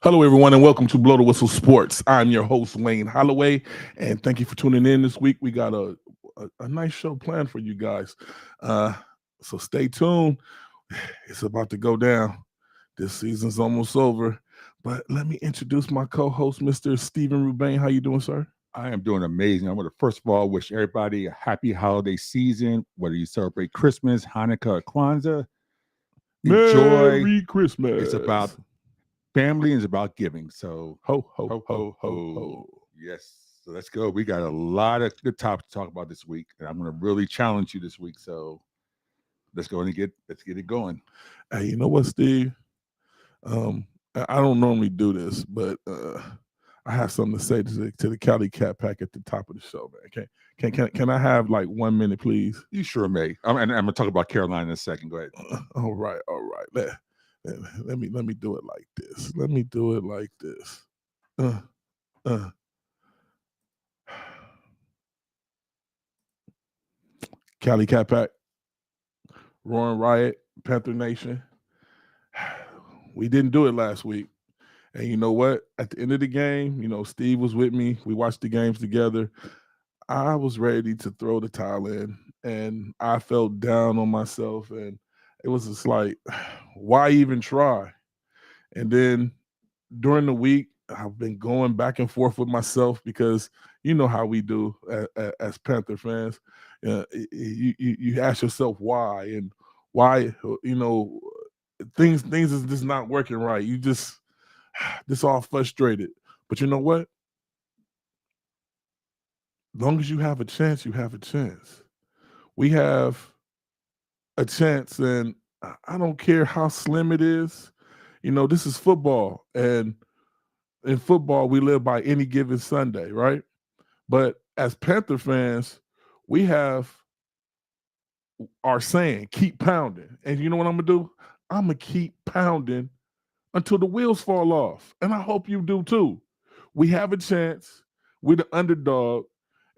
Hello, everyone, and welcome to Blow the Whistle Sports. I'm your host, Wayne Holloway, and thank you for tuning in this week. We got a nice show planned for you guys. Uh, so stay tuned. It's about to go down. This season's almost over. But let me introduce my co-host, Mr. Steven Rubain. How you doing, sir? I am doing amazing. I want to first of all wish everybody a happy holiday season, whether you celebrate Christmas, Hanukkah, or Kwanzaa. Enjoy. Merry It's about Christmas. family and it's about giving. So, Ho, ho, ho, ho, ho, ho, ho. ho. Yes. So let's go. We got a lot of good topics to talk about this week, and I'm going to really challenge you this week. So let's get it going. Hey, you know what, Steve? I don't normally do this, but I have something to say to the Cali Cat Pack at the top of the show, man. Can I have like 1 minute, please? You sure may. And I'm going to talk about Carolina in a second. Go ahead. All right. Let me do it like this. Let me do it like this. Uh, uh. Cali Cat Pack, Roaring Riot, Panther Nation. We didn't do it last week. And you know what? At the end of the game, Steve was with me. We watched the games together. I was ready to throw the towel in, and I felt down on myself. And it was just like, why even try? And then during the week, I've been going back and forth with myself because you know how we do as Panther fans. You ask yourself why and why things is just not working right. You just all frustrated. But you know what? Long as you have a chance, you have a chance. We have a chance, and I don't care how slim it is. This is football, and in football, we live by any given Sunday, right? But as Panther fans, we have our saying, keep pounding. And you know what I'm going to do? I'm going to keep pounding until the wheels fall off. And I hope you do too. We have a chance. We're the underdog.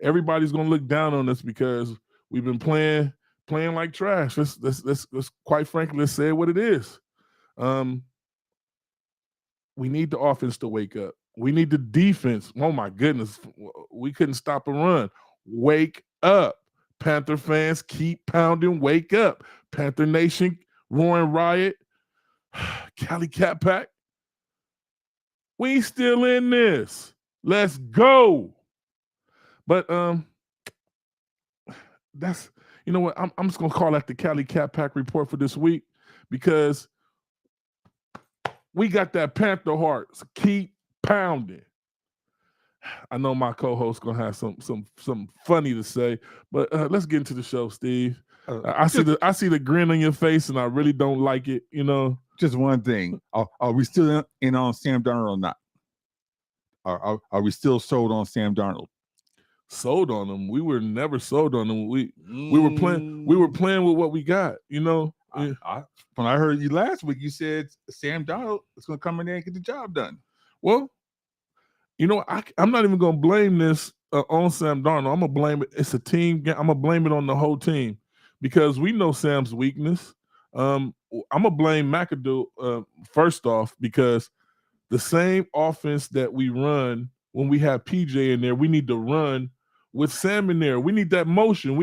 Everybody's going to look down on us because we've been playing like trash. Let's quite frankly, let's say what it is. We need the offense to wake up. We need the defense. Oh my goodness, we couldn't stop a run. Wake up, Panther fans! Keep pounding. Wake up, Panther Nation, Roaring Riot, Cali Cat Pack. We still in this. Let's go. But that's you know what I'm just gonna call that the Cali Cat Pack report for this week because we got that Panther heart. So keep pounding. I know my co-host gonna have some funny to say, but let's get into the show, Steve. I see the grin on your face, and I really don't like it. Just one thing: are we still in on Sam Darnold or not? Are we still sold on Sam Darnold? Sold on him. We were never sold on him. We were playing with what we got. When I heard you last week, you said Sam Darnold is going to come in there and get the job done. Well, I'm not even going to blame this on Sam Darnold. I'm going to blame it. It's a team game. I'm going to blame it on the whole team because we know Sam's weakness. I'm going to blame McAdoo first off because the same offense that we run when we have PJ in there, we need to run with Sam in there. We need that motion.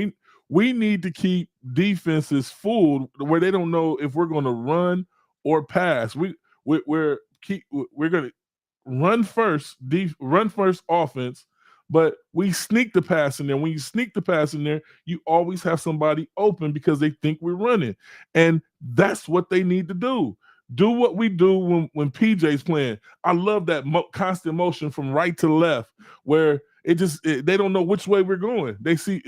We need to keep defenses fooled where they don't know if we're going to run or pass. We're going to run first offense, but we sneak the pass in there. When you sneak the pass in there, you always have somebody open because they think we're running, and that's what they need to do. Do what we do when PJ's playing. I love that constant motion from right to left, where they don't know which way we're going. They see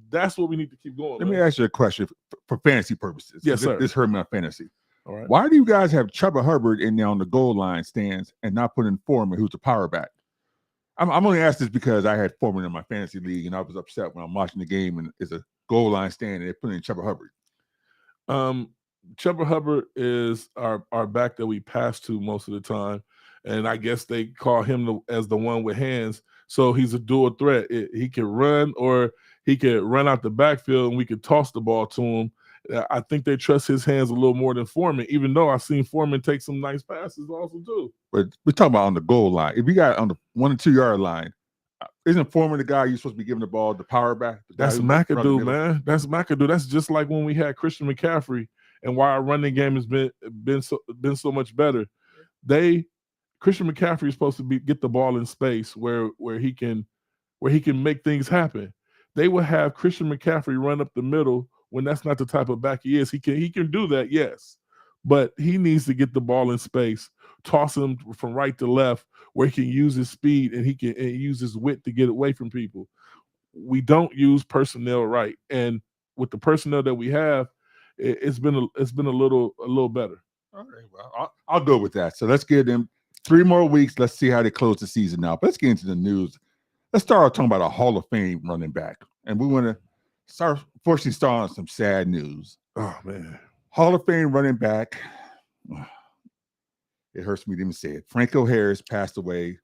that's what we need to keep going. Let me ask you a question for fantasy purposes. Yes, sir. This hurt my fantasy. All right. Why do you guys have Chuba Hubbard in there on the goal line stands and not putting Foreman, who's the power back? I'm only asking this because I had Foreman in my fantasy league, and I was upset when I'm watching the game and it's a goal line stand and they're putting in Chuba Hubbard. Chuba Hubbard is our back that we pass to most of the time, and I guess they call him as the one with hands. So he's a dual threat. He can run or he can run out the backfield, and we can toss the ball to him. I think they trust his hands a little more than Foreman, even though I've seen Foreman take some nice passes also too. But we're talking about on the goal line. If you got on the 1 or 2 yard line, isn't Foreman the guy you're supposed to be giving the ball, the power back? That's McAdoo, man. That's McAdoo. That's just like when we had Christian McCaffrey, and why our running game has been so much better. Christian McCaffrey is supposed to get the ball in space where he can make things happen. They will have Christian McCaffrey run up the middle when that's not the type of back he is. He can do that, yes, but he needs to get the ball in space, toss him from right to left, where he can use his speed and he can use his wit to get away from people. We don't use personnel right, and with the personnel that we have, it's been a little better. All right, well, I'll go with that. So let's give them 3 more weeks. Let's see how they close the season now. But let's get into the news. Let's start talking about a Hall of Fame running back, and we want to start on some sad news. Oh man, Hall of Fame running back. It hurts me to even say it. Franco Harris passed away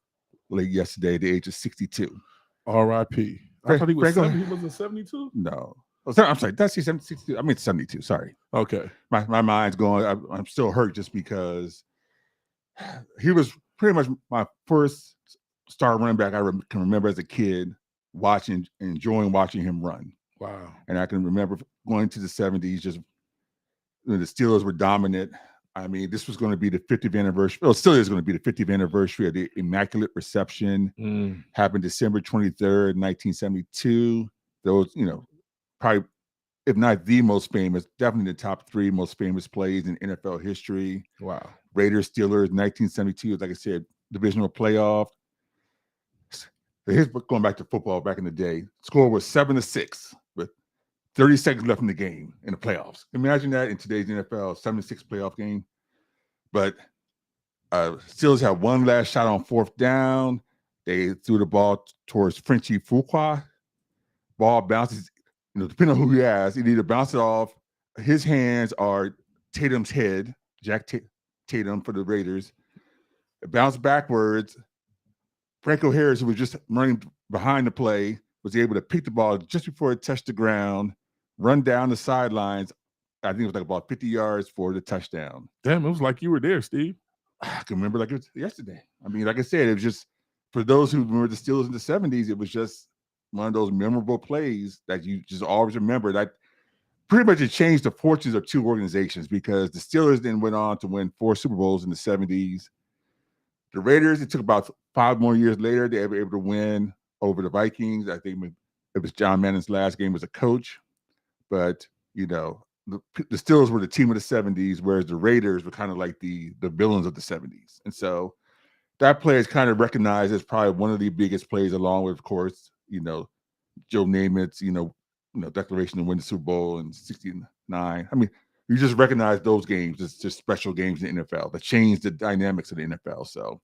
late yesterday at the age of 62. R.I.P. I thought he was 70. He wasn't 72? No. Oh, sorry, I'm sorry. That's 62. I mean 72. Sorry. Okay. My mind's going. I'm still hurt just because he was pretty much my first star running back I can remember as a kid enjoying watching him run. Wow. And I can remember going to the 70s, just when the Steelers were dominant. I mean, this was going to be the 50th anniversary. Well, it still is going to be the 50th anniversary of the Immaculate Reception. Happened December 23rd, 1972. Those, probably, if not the most famous, definitely the top 3 most famous plays in NFL history. Wow. Raiders, Steelers, 1972, like I said, divisional playoff. Here's going back to football back in the day. Score was 7-6 with 30 seconds left in the game in the playoffs. Imagine that in today's NFL, 7-6 playoff game. But Steelers had one last shot on 4th down. They threw the ball towards Frenchie Fuqua. Ball bounces, depending on who he has, he either bounce it off his hands or Tatum's head, Jack Tatum for the Raiders. It bounced backwards. Franco Harris, who was just running behind the play, was able to pick the ball just before it touched the ground, run down the sidelines. I think it was like about 50 yards for the touchdown. Damn, it was like you were there, Steve. I can remember like it was yesterday. I mean, like I said, it was just, for those who remember the Steelers in the 70s, it was just one of those memorable plays that you just always remember. That pretty much it changed the fortunes of 2 organizations, because the Steelers then went on to win 4 Super Bowls in the 70s. The Raiders, it took about 5 more years later, they were able to win over the Vikings. I think it was John Manning's last game as a coach. But, the Steelers were the team of the 70s, whereas the Raiders were kind of like the villains of the 70s. And so that play is kind of recognized as probably one of the biggest plays, along with, of course, Joe Namath's, declaration to win the Super Bowl in 69. I mean, you just recognize those games as just special games in the NFL that changed the dynamics of the NFL. So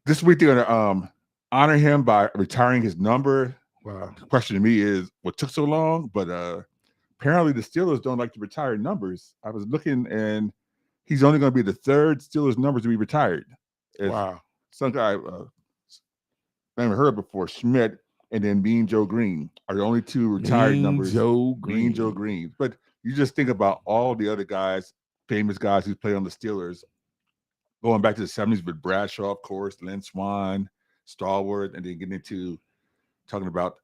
this week they're going to honor him by retiring his number. Wow. The question to me is what took so long, but apparently the Steelers don't like to retire numbers. I was looking, and he's only going to be the 3rd Steelers number to be retired. Wow. Some guy I never heard before, Schmidt, and then Mean Joe Green are the only 2 retired numbers. Mean Joe Green. But you just think about all the other guys, famous guys who played on the Steelers, going back to the 70s with Bradshaw, of course, Lynn Swann, Stallworth, and then getting into talking about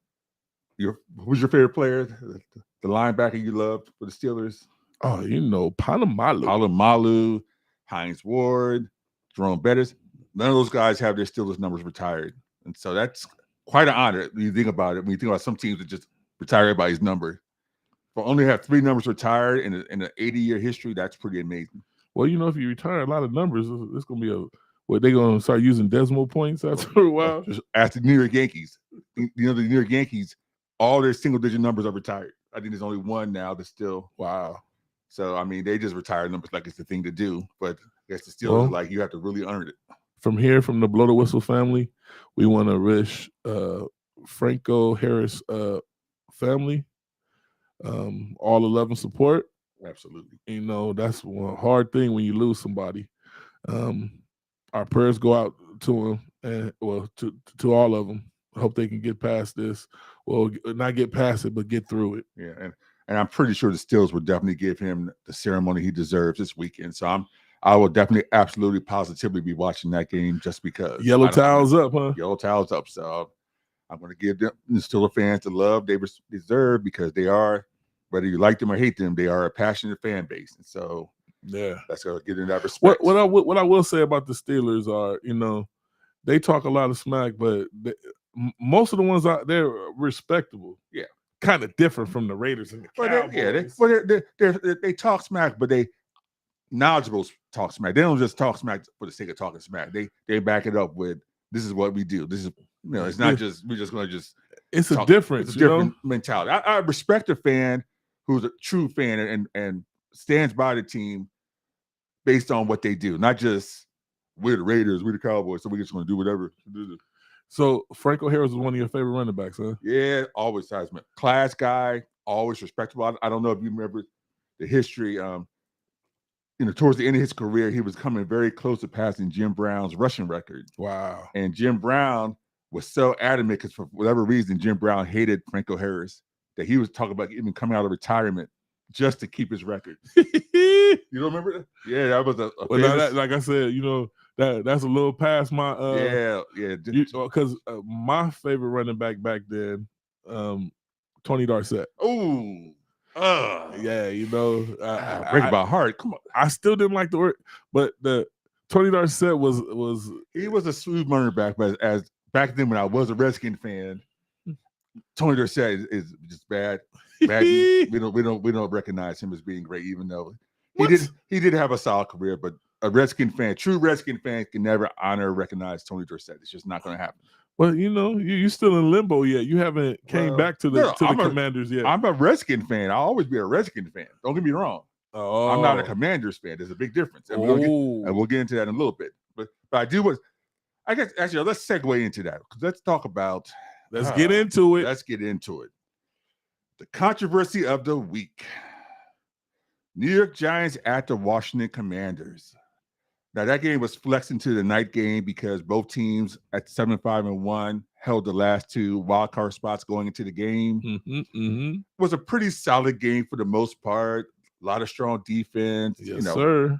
who's your favorite player, the linebacker you loved for the Steelers? Oh, Polamalu, Hines Ward, Jerome Bettis. None of those guys have their Steelers numbers retired. And so that's quite an honor when you think about it. When you think about some teams that just retire everybody's number. But only have 3 numbers retired in an 80-year history, that's pretty amazing. Well, if you retire a lot of numbers, it's going to be they're going to start using decimal points after a while? Just ask the New York Yankees. The New York Yankees, all their single-digit numbers are retired. I think there's only one now that's still. Wow. So, I mean, they just retire numbers like it's the thing to do. But I guess the Steelers are like, you have to really earn it. From here, from the Blow the Whistle family, we want to wish Franco Harris family all the love and support. Absolutely. That's one hard thing when you lose somebody. Our prayers go out to him, and to all of them. I hope they can get past this. Well, not get past it, but get through it. Yeah, and and I'm pretty sure the Steelers will definitely give him the ceremony he deserves this weekend. So I will definitely, absolutely, positively be watching that game just because. Yellow towels up, huh? Yellow towels up. So I'm going to give them, the Steelers fans, the love they deserve, because they are, whether you like them or hate them, they are a passionate fan base. And so yeah, that's going to get in that respect. What I will say about the Steelers are, they talk a lot of smack, but most of the ones out there are respectable. Yeah. Kind of different from the Raiders and the Cowboys. They talk smack, but they knowledgeable talk smack. They don't just talk smack for the sake of talking smack. They back it up with, this is what we do. This is, it's not just, we're just going to just. It's a difference. It's a different mentality. I respect a fan who's a true fan and stands by the team based on what they do, not just, we're the Raiders, we're the Cowboys, so we're just going to do whatever. So Franco Harris was one of your favorite running backs, huh? Yeah, always has been. Class guy, always respectable. I don't know if you remember the history. Towards the end of his career, he was coming very close to passing Jim Brown's rushing record. Wow. And Jim Brown was so adamant, because for whatever reason, Jim Brown hated Franco Harris, that he was talking about even coming out of retirement just to keep his record. You don't remember that? Yeah, that was a famous... like I said, that's a little past my because my favorite running back back then, Tony Dorsett. Oh, yeah, break my heart. Come on, I still didn't like the word, but the Tony Dorsett was he was a smooth running back, but as back then when I was a Redskin fan, Tony Dorsett is just bad. We don't recognize him as being great, even though he did have a solid career, but a Redskin fan, true Redskin fan, can never honor or recognize Tony Dorsett. It's just not going to happen. Well, you're still in limbo yet. You haven't came back to the Commanders yet. I'm a Redskin fan. I'll always be a Redskin fan. Don't get me wrong. Oh. I'm not a Commanders fan. There's a big difference. And we'll get into that in a little bit. But I do what I guess actually let's segue into that. Let's talk about Let's get into it. Let's get into it. The controversy of the week. New York Giants at the Washington Commanders. Now, that game was flexed into the night game because both teams at 7-5-1 held the last two wildcard spots going into the game. It was a pretty solid game for the most part. A lot of strong defense. Yes, sir.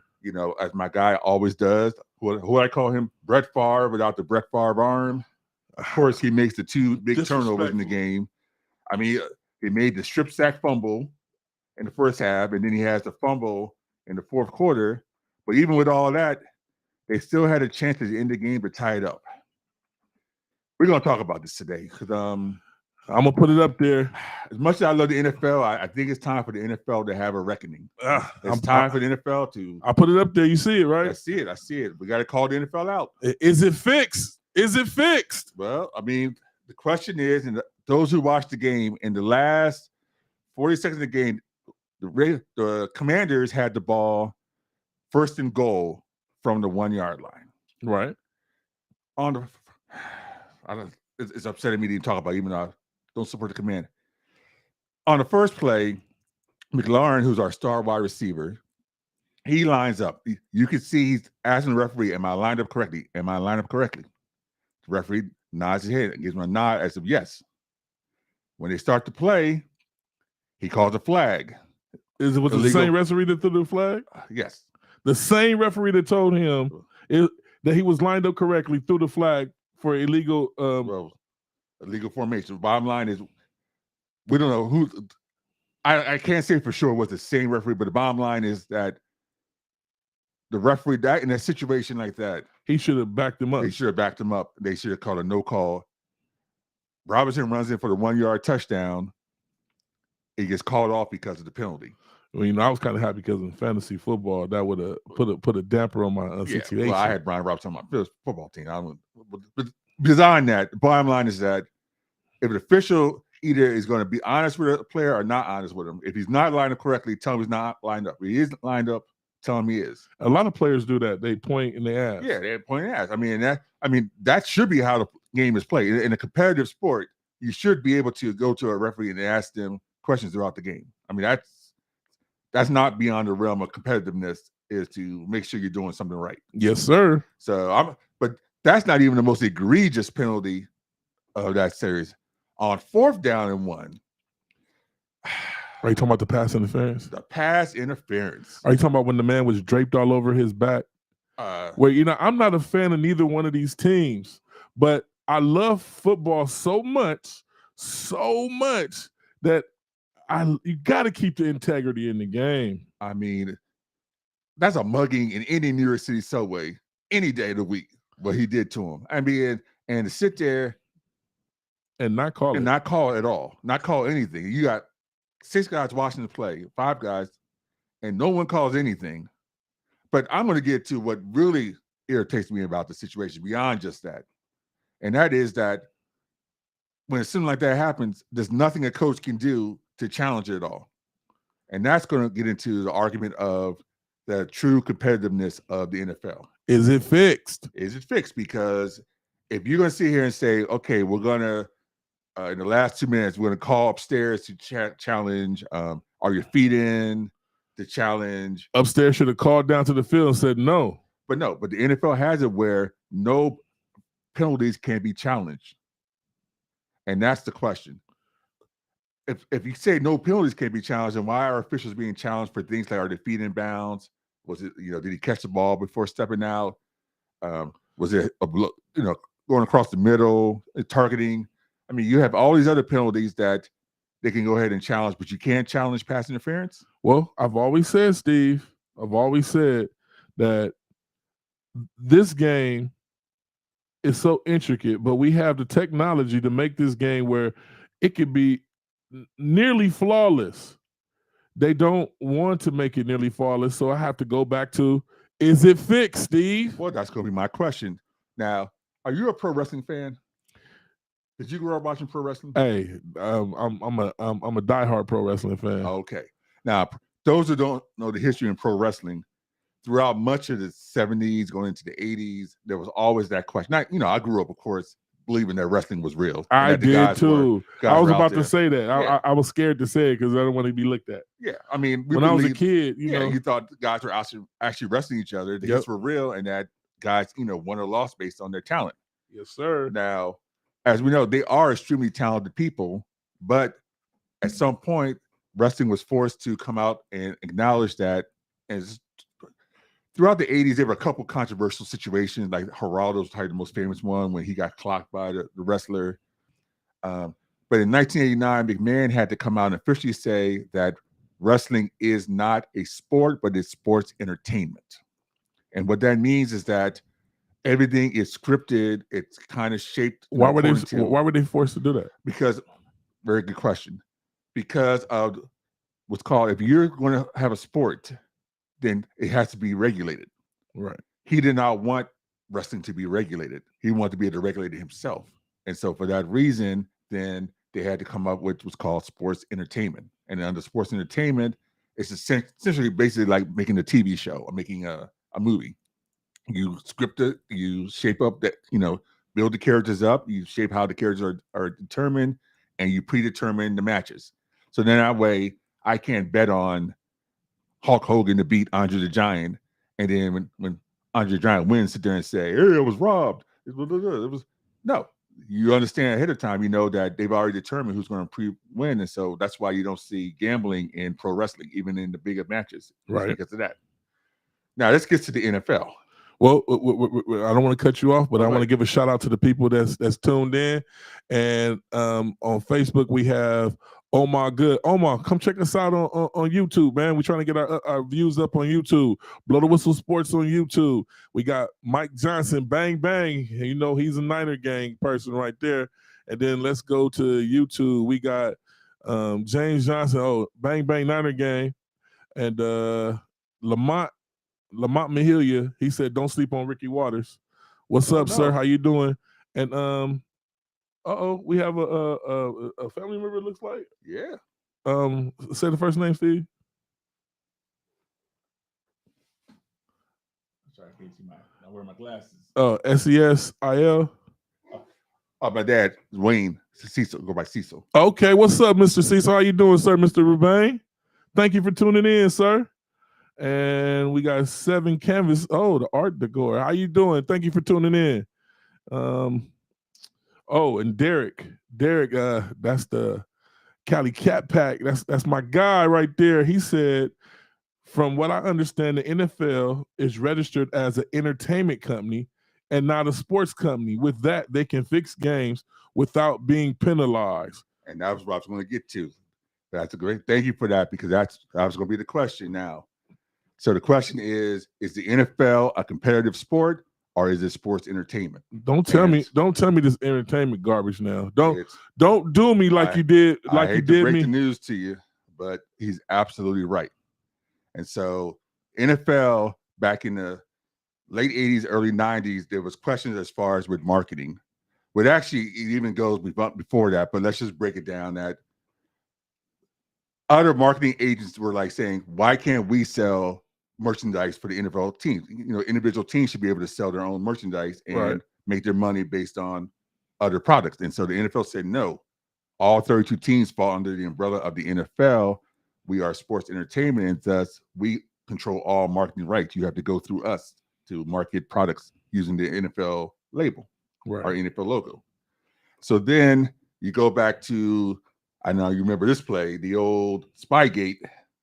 As my guy always does. Who I call him, Brett Favre without the Brett Favre arm. Of course, he makes the two big turnovers in the game. I mean, he made the strip sack fumble in the first half, and then he has the fumble in the fourth quarter. But even with all that, they still had a chance at the end of the game to tie it up. We're going to talk about this today because I'm going to put it up there. As much as I love the NFL, I think it's time for the NFL to have a reckoning. It's time for the NFL to... I put it up there. You see it, right? I see it. We got to call the NFL out. Is it fixed? Is it fixed? Well, I mean, the question is, and those who watched the game, in the last 40 seconds of the game, the Commanders had the ball first and goal from the 1 yard line. Right. It's upsetting me to even talk about, even though I don't support the Command. On the first play, McLaurin, who's our star wide receiver, he lines up. You can see he's asking the referee, am I lined up correctly? Am I lined up correctly? The referee nods his head and gives him a nod as if yes. When they start to play, he calls a flag. Was it the same referee that threw the flag? Yes. The same referee that told him that he was lined up correctly threw the flag for illegal illegal formation. Bottom line is, we don't know who. I can't say for sure it was the same referee, but the bottom line is that the referee in a situation like that, he should have backed him up. They should have backed him up. They should have called a no call. Robinson runs in for the 1 yard touchdown. He gets called off because of the penalty. Well, I was kind of happy because in fantasy football, that would have put a damper on my situation. Well, I had Brian Robinson on my football team. But beyond that, the bottom line is that if an official either is going to be honest with a player or not honest with him, if he's not lined up correctly, tell him he's not lined up. If he isn't lined up, tell him he is. A lot of players do that. They point and they ask. Yeah, they point and ask. I mean, that should be how the game is played. In a competitive sport, you should be able to go to a referee and ask them questions throughout the game. I mean, that's not beyond the realm of competitiveness, is to make sure you're doing something right. Yes, sir. So but that's not even the most egregious penalty of that series. On 4th down and 1, Are you talking about the pass interference? The pass interference. Are you talking about when the man was draped all over his back? Well, I'm not a fan of neither one of these teams, but I love football so much that you got to keep the integrity in the game. I mean, that's a mugging in any New York City subway any day of the week. What he did to him. I mean, and to sit there and not call it at all, not call anything. You got 6 guys watching the play, 5 guys, and no one calls anything. But I'm going to get to what really irritates me about the situation beyond just that. And that is that when something like that happens, there's nothing a coach can do to challenge it at all. And that's going to get into the argument of the true competitiveness of the NFL. Is it fixed? Is it fixed? Because if you're going to sit here and say, okay, we're going to, in the last 2 minutes, we're going to call upstairs to challenge, are your feet in? The challenge. Upstairs should have called down to the field and said no. But the NFL has it where no penalties can be challenged. And that's the question. If you say no penalties can be challenged, then why are officials being challenged for things like, are the feet in bounds? Was it, did he catch the ball before stepping out? Was it, going across the middle, targeting? I mean, you have all these other penalties that they can go ahead and challenge, but you can't challenge pass interference? Well, I've always said, Steve, that this game is so intricate, but we have the technology to make this game where it could be nearly flawless. They don't want to make it nearly flawless, so I have to go back to, is it fixed, Steve? Well, that's going to be my question. Now, are you a pro wrestling fan? Did you grow up watching pro wrestling? Hey, I'm a diehard pro wrestling fan. Okay. Now, those who don't know the history in pro wrestling, throughout much of the 70s, going into the 80s, there was always that question. Now, I grew up, of course, believing that wrestling was real. I did too. I was about to say that. Yeah. I was scared to say it because I don't want to be looked at. Yeah, I mean, when I was a kid, you thought guys were actually wrestling each other. The hits were real, and that guys, won or lost based on their talent. Yes, sir. Now, as we know, they are extremely talented people, but at some point, wrestling was forced to come out and acknowledge that. And throughout the 80s, there were a couple controversial situations, like Geraldo's probably the most famous one when he got clocked by the wrestler. But in 1989, McMahon had to come out and officially say that wrestling is not a sport, but it's sports entertainment. And what that means is that everything is scripted. It's kind of shaped. Why were they forced to do that? Because, very good question. Because of what's called, if you're going to have a sport, then it has to be regulated. Right. He did not want wrestling to be regulated. He wanted to be able to regulate it himself. And so for that reason, then they had to come up with what's called sports entertainment. And under sports entertainment, it's essentially basically like making a TV show or making a movie. You script it, you shape up that, build the characters up, you shape how the characters are determined, and you predetermine the matches. So then that way I can't bet on Hulk Hogan to beat Andre the Giant, and then when Andre the Giant wins, sit there and say, "Hey, I was robbed." It was no. You understand ahead of time. You know that they've already determined who's going to win, and so that's why you don't see gambling in pro wrestling, even in the bigger matches, right? Because of that. Now let's get to the NFL. Well, I don't want to cut you off, but I want to give a shout out to the people that's tuned in, and on Facebook we have Omar Good. Omar, come check us out on YouTube, man. We're trying to get our views up on YouTube. Blow the Whistle Sports on YouTube. We got Mike Johnson, Bang Bang. He's a Niner gang person right there. And then let's go to YouTube. We got James Johnson, Bang Bang Niner gang. And Lamont Mahilia, he said, don't sleep on Ricky Waters. What's up, sir? How you doing? And we have a family member, it looks like. Yeah. Say the first name, Steve. I'm sorry, I can't see I wear my glasses. SESIL. My dad, Wayne Cecil, go by Cecil. Okay, what's up, Mr. Cecil? How you doing, sir, Mr. Rubain? Thank you for tuning in, sir. And we got 7 Canvas. Oh, the art decor. How you doing? Thank you for tuning in. And Derek, that's the Cali Cat Pack. That's my guy right there. He said, from what I understand, the NFL is registered as an entertainment company and not a sports company. With that, they can fix games without being penalized. And that was what I was going to get to. That's a great. Thank you for that, because that was going to be the question now. So the question is the NFL a competitive sport, or is it sports entertainment? Don't tell me this entertainment garbage now. Don't do me like you did I hate to break me. the news to you, but he's absolutely right. And so NFL back in the late 80s, early 90s, there was questions as far as with marketing. But actually, it even goes before that, but let's just break it down that other marketing agents were like saying, why can't we sell merchandise for the NFL teams? You know, individual teams should be able to sell their own merchandise and make their money based on other products. And so the NFL said, no, all 32 teams fall under the umbrella of the NFL. We are sports entertainment, and thus we control all marketing rights. You have to go through us to market products using the NFL label or NFL logo. So then you go back to, I know you remember this play, the old Spygate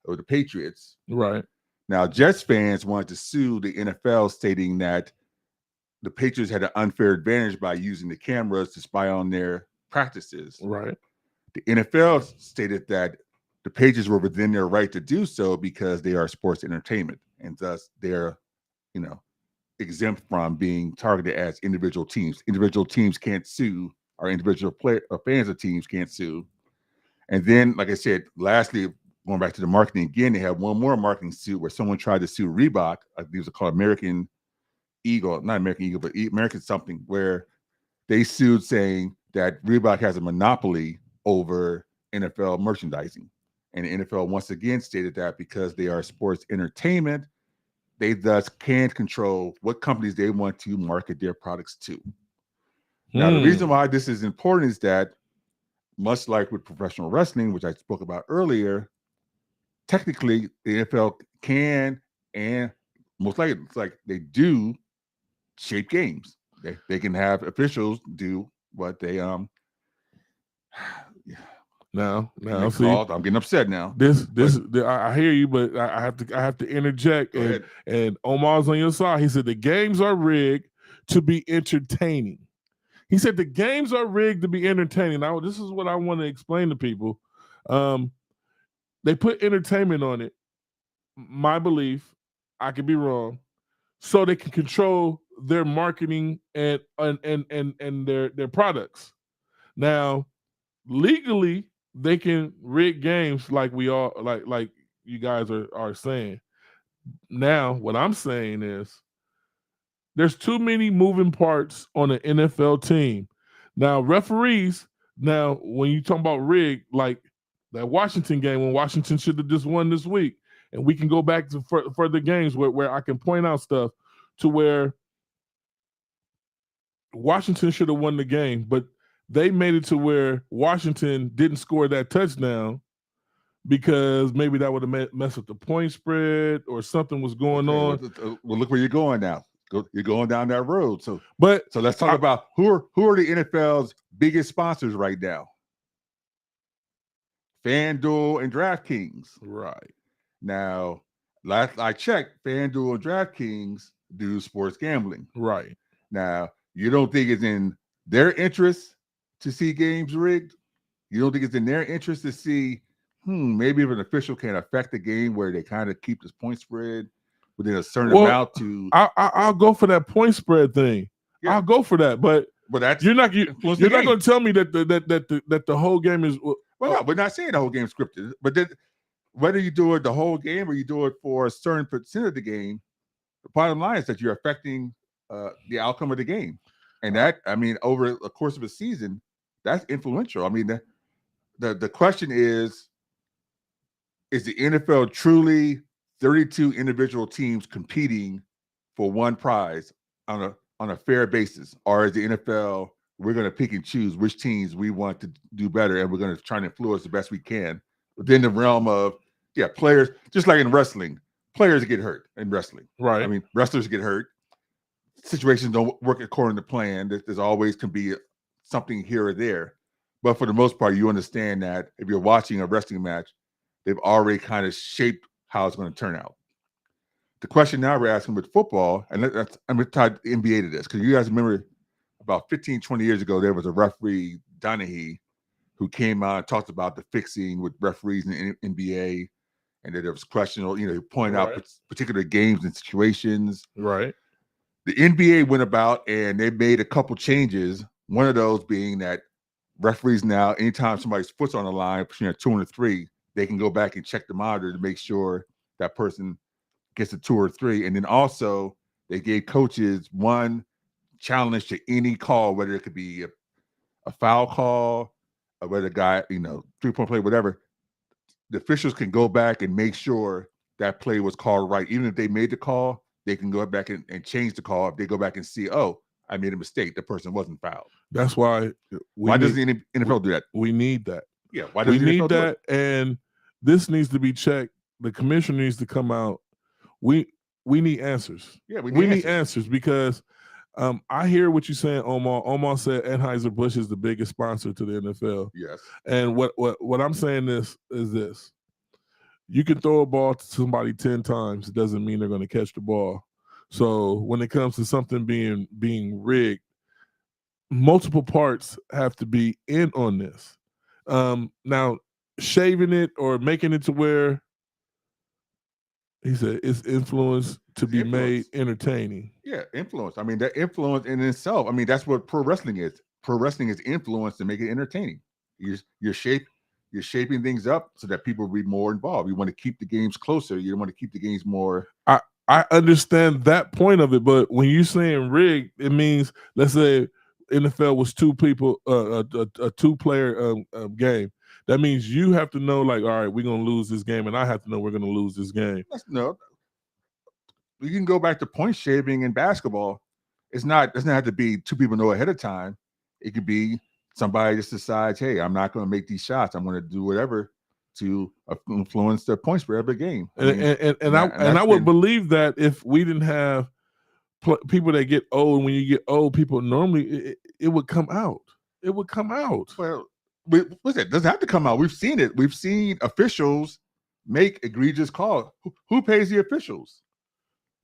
of the Patriots. Right. Now, Jets fans wanted to sue the NFL, stating that the Patriots had an unfair advantage by using the cameras to spy on their practices. Right. The NFL stated that the Patriots were within their right to do so because they are sports entertainment, and thus they're, exempt from being targeted as individual teams. Individual teams can't sue, or individual fans of teams can't sue. And then, like I said, lastly, going back to the marketing again, they have one more marketing suit where someone tried to sue Reebok. I think it was called American Eagle, not American Eagle, but American something, where they sued saying that Reebok has a monopoly over NFL merchandising. And the NFL once again stated that because they are sports entertainment, they thus can control what companies they want to market their products to. Now, the reason why this is important is that, much like with professional wrestling, which I spoke about earlier, technically the NFL can, and most likely, it's like they do, shape games. They can have officials do what they Now, see, I'm getting upset now. I hear you, but I have to interject. And Omar's on your side. He said the games are rigged to be entertaining. He said the games are rigged to be entertaining. Now, this is what I want to explain to people. They put entertainment on it. My belief, I could be wrong, so they can control their marketing and their products. Now, legally, they can rig games like we all like you guys are saying. Now, what I'm saying is there's too many moving parts on an NFL team. Now, referees, when you talk about rig, like that Washington game when Washington should have just won this week, and we can go back to further games where I can point out stuff to where Washington should have won the game, but they made it to where Washington didn't score that touchdown because maybe that would have messed with the point spread or something was going on. Well, look where you're going now. You're going down that road. So let's talk about who are the NFL's biggest sponsors right now. FanDuel and DraftKings. Right. Now, last I checked, FanDuel and DraftKings do sports gambling. Right. Now, you don't think it's in their interest to see games rigged? You don't think it's in their interest to see, maybe if an official can affect the game where they kind of keep this point spread within a certain amount to... I'll go for that point spread thing. Yeah. I'll go for that, but that's you're not going to tell me that the whole game is... Well, no, we're not saying the whole game is scripted, but then whether you do it the whole game or you do it for a certain percent of the game, the bottom line is that you're affecting the outcome of the game. And that, over the course of a season, that's influential. The question is the NFL truly 32 individual teams competing for one prize on a fair basis? Or is the NFL, we're going to pick and choose which teams we want to do better, and we're going to try and influence the best we can within the realm of, players, just like in wrestling, players get hurt in wrestling. Right. Wrestlers get hurt. Situations don't work according to plan. There's always can be something here or there. But for the most part, you understand that if you're watching a wrestling match, they've already kind of shaped how it's going to turn out. The question now we're asking with football, and I'm going to tie the NBA to this, because you guys remember about 15, 20 years ago, there was a referee, Donahue, who came out and talked about the fixing with referees in the NBA, and that there was questionable, pointing out particular games and situations. Right. The NBA went about and they made a couple changes. One of those being that referees now, anytime somebody's foot's on the line between a 2 and a 3, they can go back and check the monitor to make sure that person gets a 2 or 3. And then also they gave coaches one challenge to any call, whether it could be a foul call, or whether the guy, 3-point play, whatever. The officials can go back and make sure that play was called right. Even if they made the call, they can go back and change the call. If they go back and see, oh, I made a mistake, the person wasn't fouled. That's why. Why doesn't the NFL do that? We need that. Yeah, why doesn't we the NFL need do that? it? And this needs to be checked. The commissioner needs to come out. We need answers. Yeah, we need answers because I hear what you're saying, Omar. Omar said Anheuser-Busch is the biggest sponsor to the NFL. Yes. And what I'm saying is this. You can throw a ball to somebody 10 times. It doesn't mean they're going to catch the ball. So when it comes to something being rigged, multiple parts have to be in on this. Now, shaving it or making it to where he said it's influence to be made entertaining. Yeah, influence. I mean, that influence in itself. I mean, that's what pro wrestling is. Pro wrestling is influence to make it entertaining. You're shaping things up so that people will be more involved. You want to keep the games closer. You want to keep the games more. I understand that point of it, but when you're saying rigged, it means, let's say NFL was two people, a 2-player game. That means you have to know, like, all right, we're gonna lose this game, and I have to know we're gonna lose this game. No, you can go back to point shaving in basketball. It doesn't have to be two people know ahead of time. It could be somebody just decides, hey, I'm not going to make these shots. I'm going to do whatever to influence the point spread of the game. I would believe that if we didn't have people that get old, when you get old, people normally it would come out. It would come out. Well, what's that? Doesn't have to come out. We've seen it. We've seen officials make egregious calls. Who pays the officials?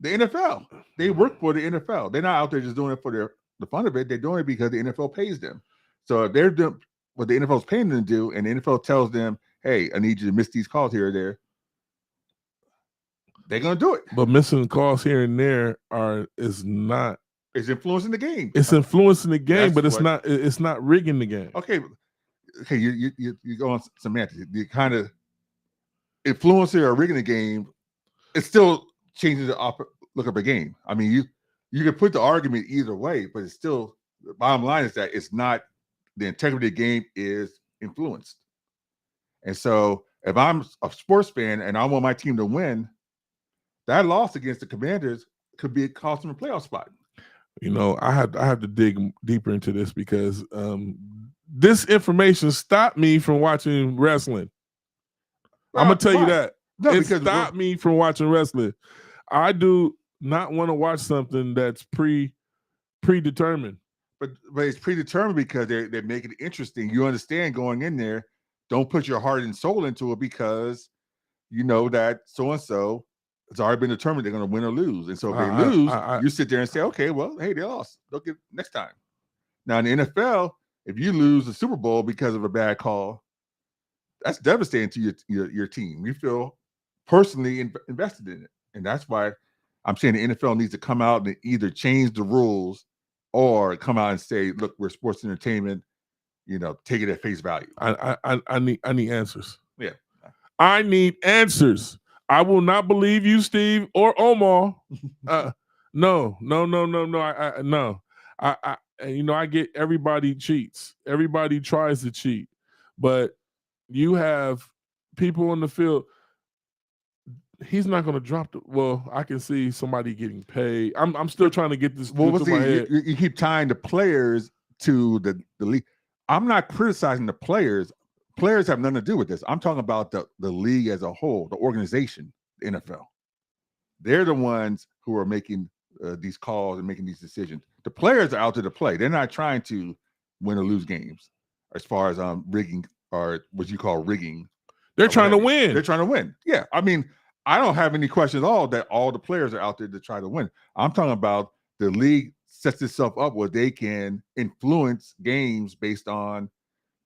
The NFL. They work for the NFL. They're not out there just doing it for the fun of it. They're doing it because the NFL pays them. So if they're doing what the NFL is paying them to do, and the NFL tells them, hey, I need you to miss these calls here or there, they're going to do it. But missing calls here and there is not. It's influencing the game. It's influencing the game, but it's not. It's not rigging the game. Okay, you go on semantics. You kind of influencing or rigging the game. It's still changing the look of a game. I mean, you can put the argument either way, but it's still, the bottom line is that it's not, the integrity of the game is influenced. And so if I'm a sports fan and I want my team to win, that loss against the Commanders could be a cost them a playoff spot. I have to dig deeper into this because this information stopped me from watching wrestling. Well, I'm gonna tell you that. No, it stopped me from watching wrestling. I do not want to watch something that's predetermined. But it's predetermined because they're making it interesting. You understand going in there, don't put your heart and soul into it because you know that so-and-so it's already been determined they're going to win or lose. And so if they lose, you sit there and say, okay, well, hey, they lost. They'll get next time. Now in the NFL, if you lose the Super Bowl because of a bad call, that's devastating to your team. You feel personally invested in it. And that's why I'm saying the NFL needs to come out and either change the rules or come out and say, look, we're sports entertainment, take it at face value. I need answers. Yeah. I need answers. I will not believe you, Steve or Omar. No. I get everybody cheats. Everybody tries to cheat, but you have people on the field. He's not going to drop the. Well, I can see somebody getting paid. I'm still trying to get this. Well, my head. You keep tying the players to the league. I'm not criticizing the players. Players have nothing to do with this. I'm talking about the league as a whole, the organization, the NFL. They're the ones who are making these calls and making these decisions. The players are out there to play. They're not trying to win or lose games. as far as rigging or what you call rigging. They're trying to win. They're trying to win. Yeah, I mean, I don't have any question at all that all the players are out there to try to win. I'm talking about the league sets itself up where they can influence games based on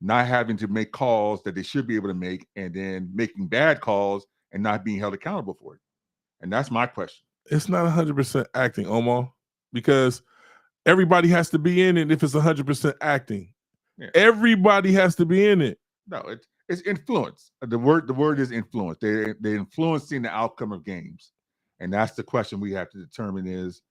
not having to make calls that they should be able to make, and then making bad calls and not being held accountable for it. And that's my question. It's not 100% acting, Omar, because everybody has to be in it if it's 100% acting. Yeah. Everybody has to be in it. No, it's influence. The word is influence. They're influencing the outcome of games. And that's the question we have to determine is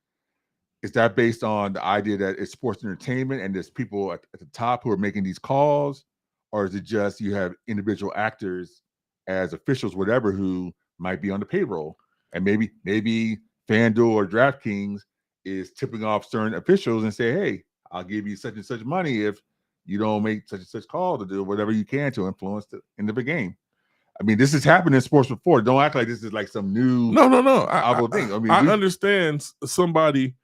that based on the idea that it's sports entertainment and there's people at the top who are making these calls, or is it just you have individual actors as officials, whatever, who might be on the payroll? And maybe FanDuel or DraftKings is tipping off certain officials and say, hey, I'll give you such and such money if you don't make such and such call to do whatever you can to influence the end of the game. I mean, this has happened in sports before. Don't act like this is like some new novel thing. I mean, I understand somebody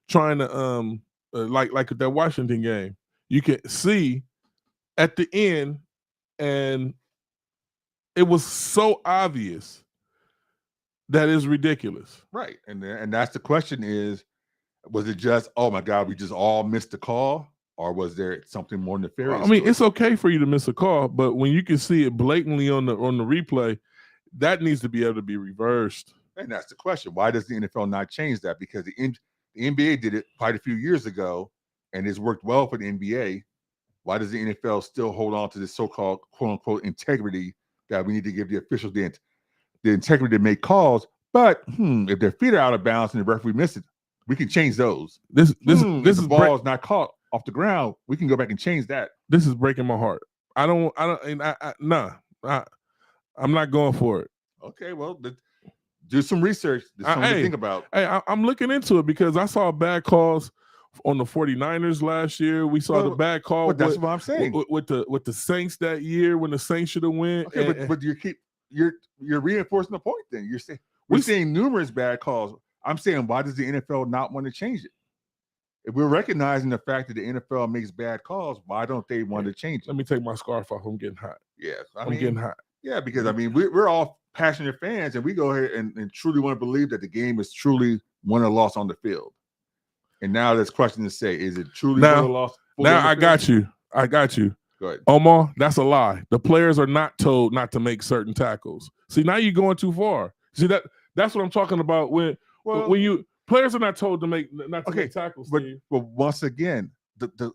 trying to like that Washington game. You can see at the end, and it was so obvious that is ridiculous. Right. And that's the question is, was it just, oh my God, we just all missed the call? Or was there something more nefarious? I mean, it's okay for you to miss a call, but when you can see it blatantly on the replay, that needs to be able to be reversed. And that's the question. Why does the NFL not change that? Because the NBA did it quite a few years ago, and it's worked well for the NBA. Why does the NFL still hold on to this so-called quote-unquote integrity that we need to give the officials the integrity to make calls? But if their feet are out of bounds and the referee missed it, we can change those. This if the ball is not caught off the ground, we can go back and change that. This is breaking my heart. I'm not going for it. Okay, well, do some research. There's something to think about. Hey, I'm looking into it because I saw bad calls on the 49ers last year. We saw the bad call. That's what I'm saying. With the Saints that year when the Saints should have won. Okay, but you're reinforcing the point. Then you're saying we're seeing numerous bad calls. I'm saying, why does the NFL not want to change it? If we're recognizing the fact that the NFL makes bad calls, why don't they want to change it? Let me take my scarf off. I'm getting hot. Yes, I'm getting hot. Yeah, because I mean, we're all passionate fans, and we go ahead and truly want to believe that the game is truly won or lost on the field. And now there's question to say, is it truly won or lost? Now I got you. Go ahead. Omar, that's a lie. The players are not told not to make certain tackles. See, now you're going too far. See, that's what I'm talking about when you players are not told to make make tackles. But once again, the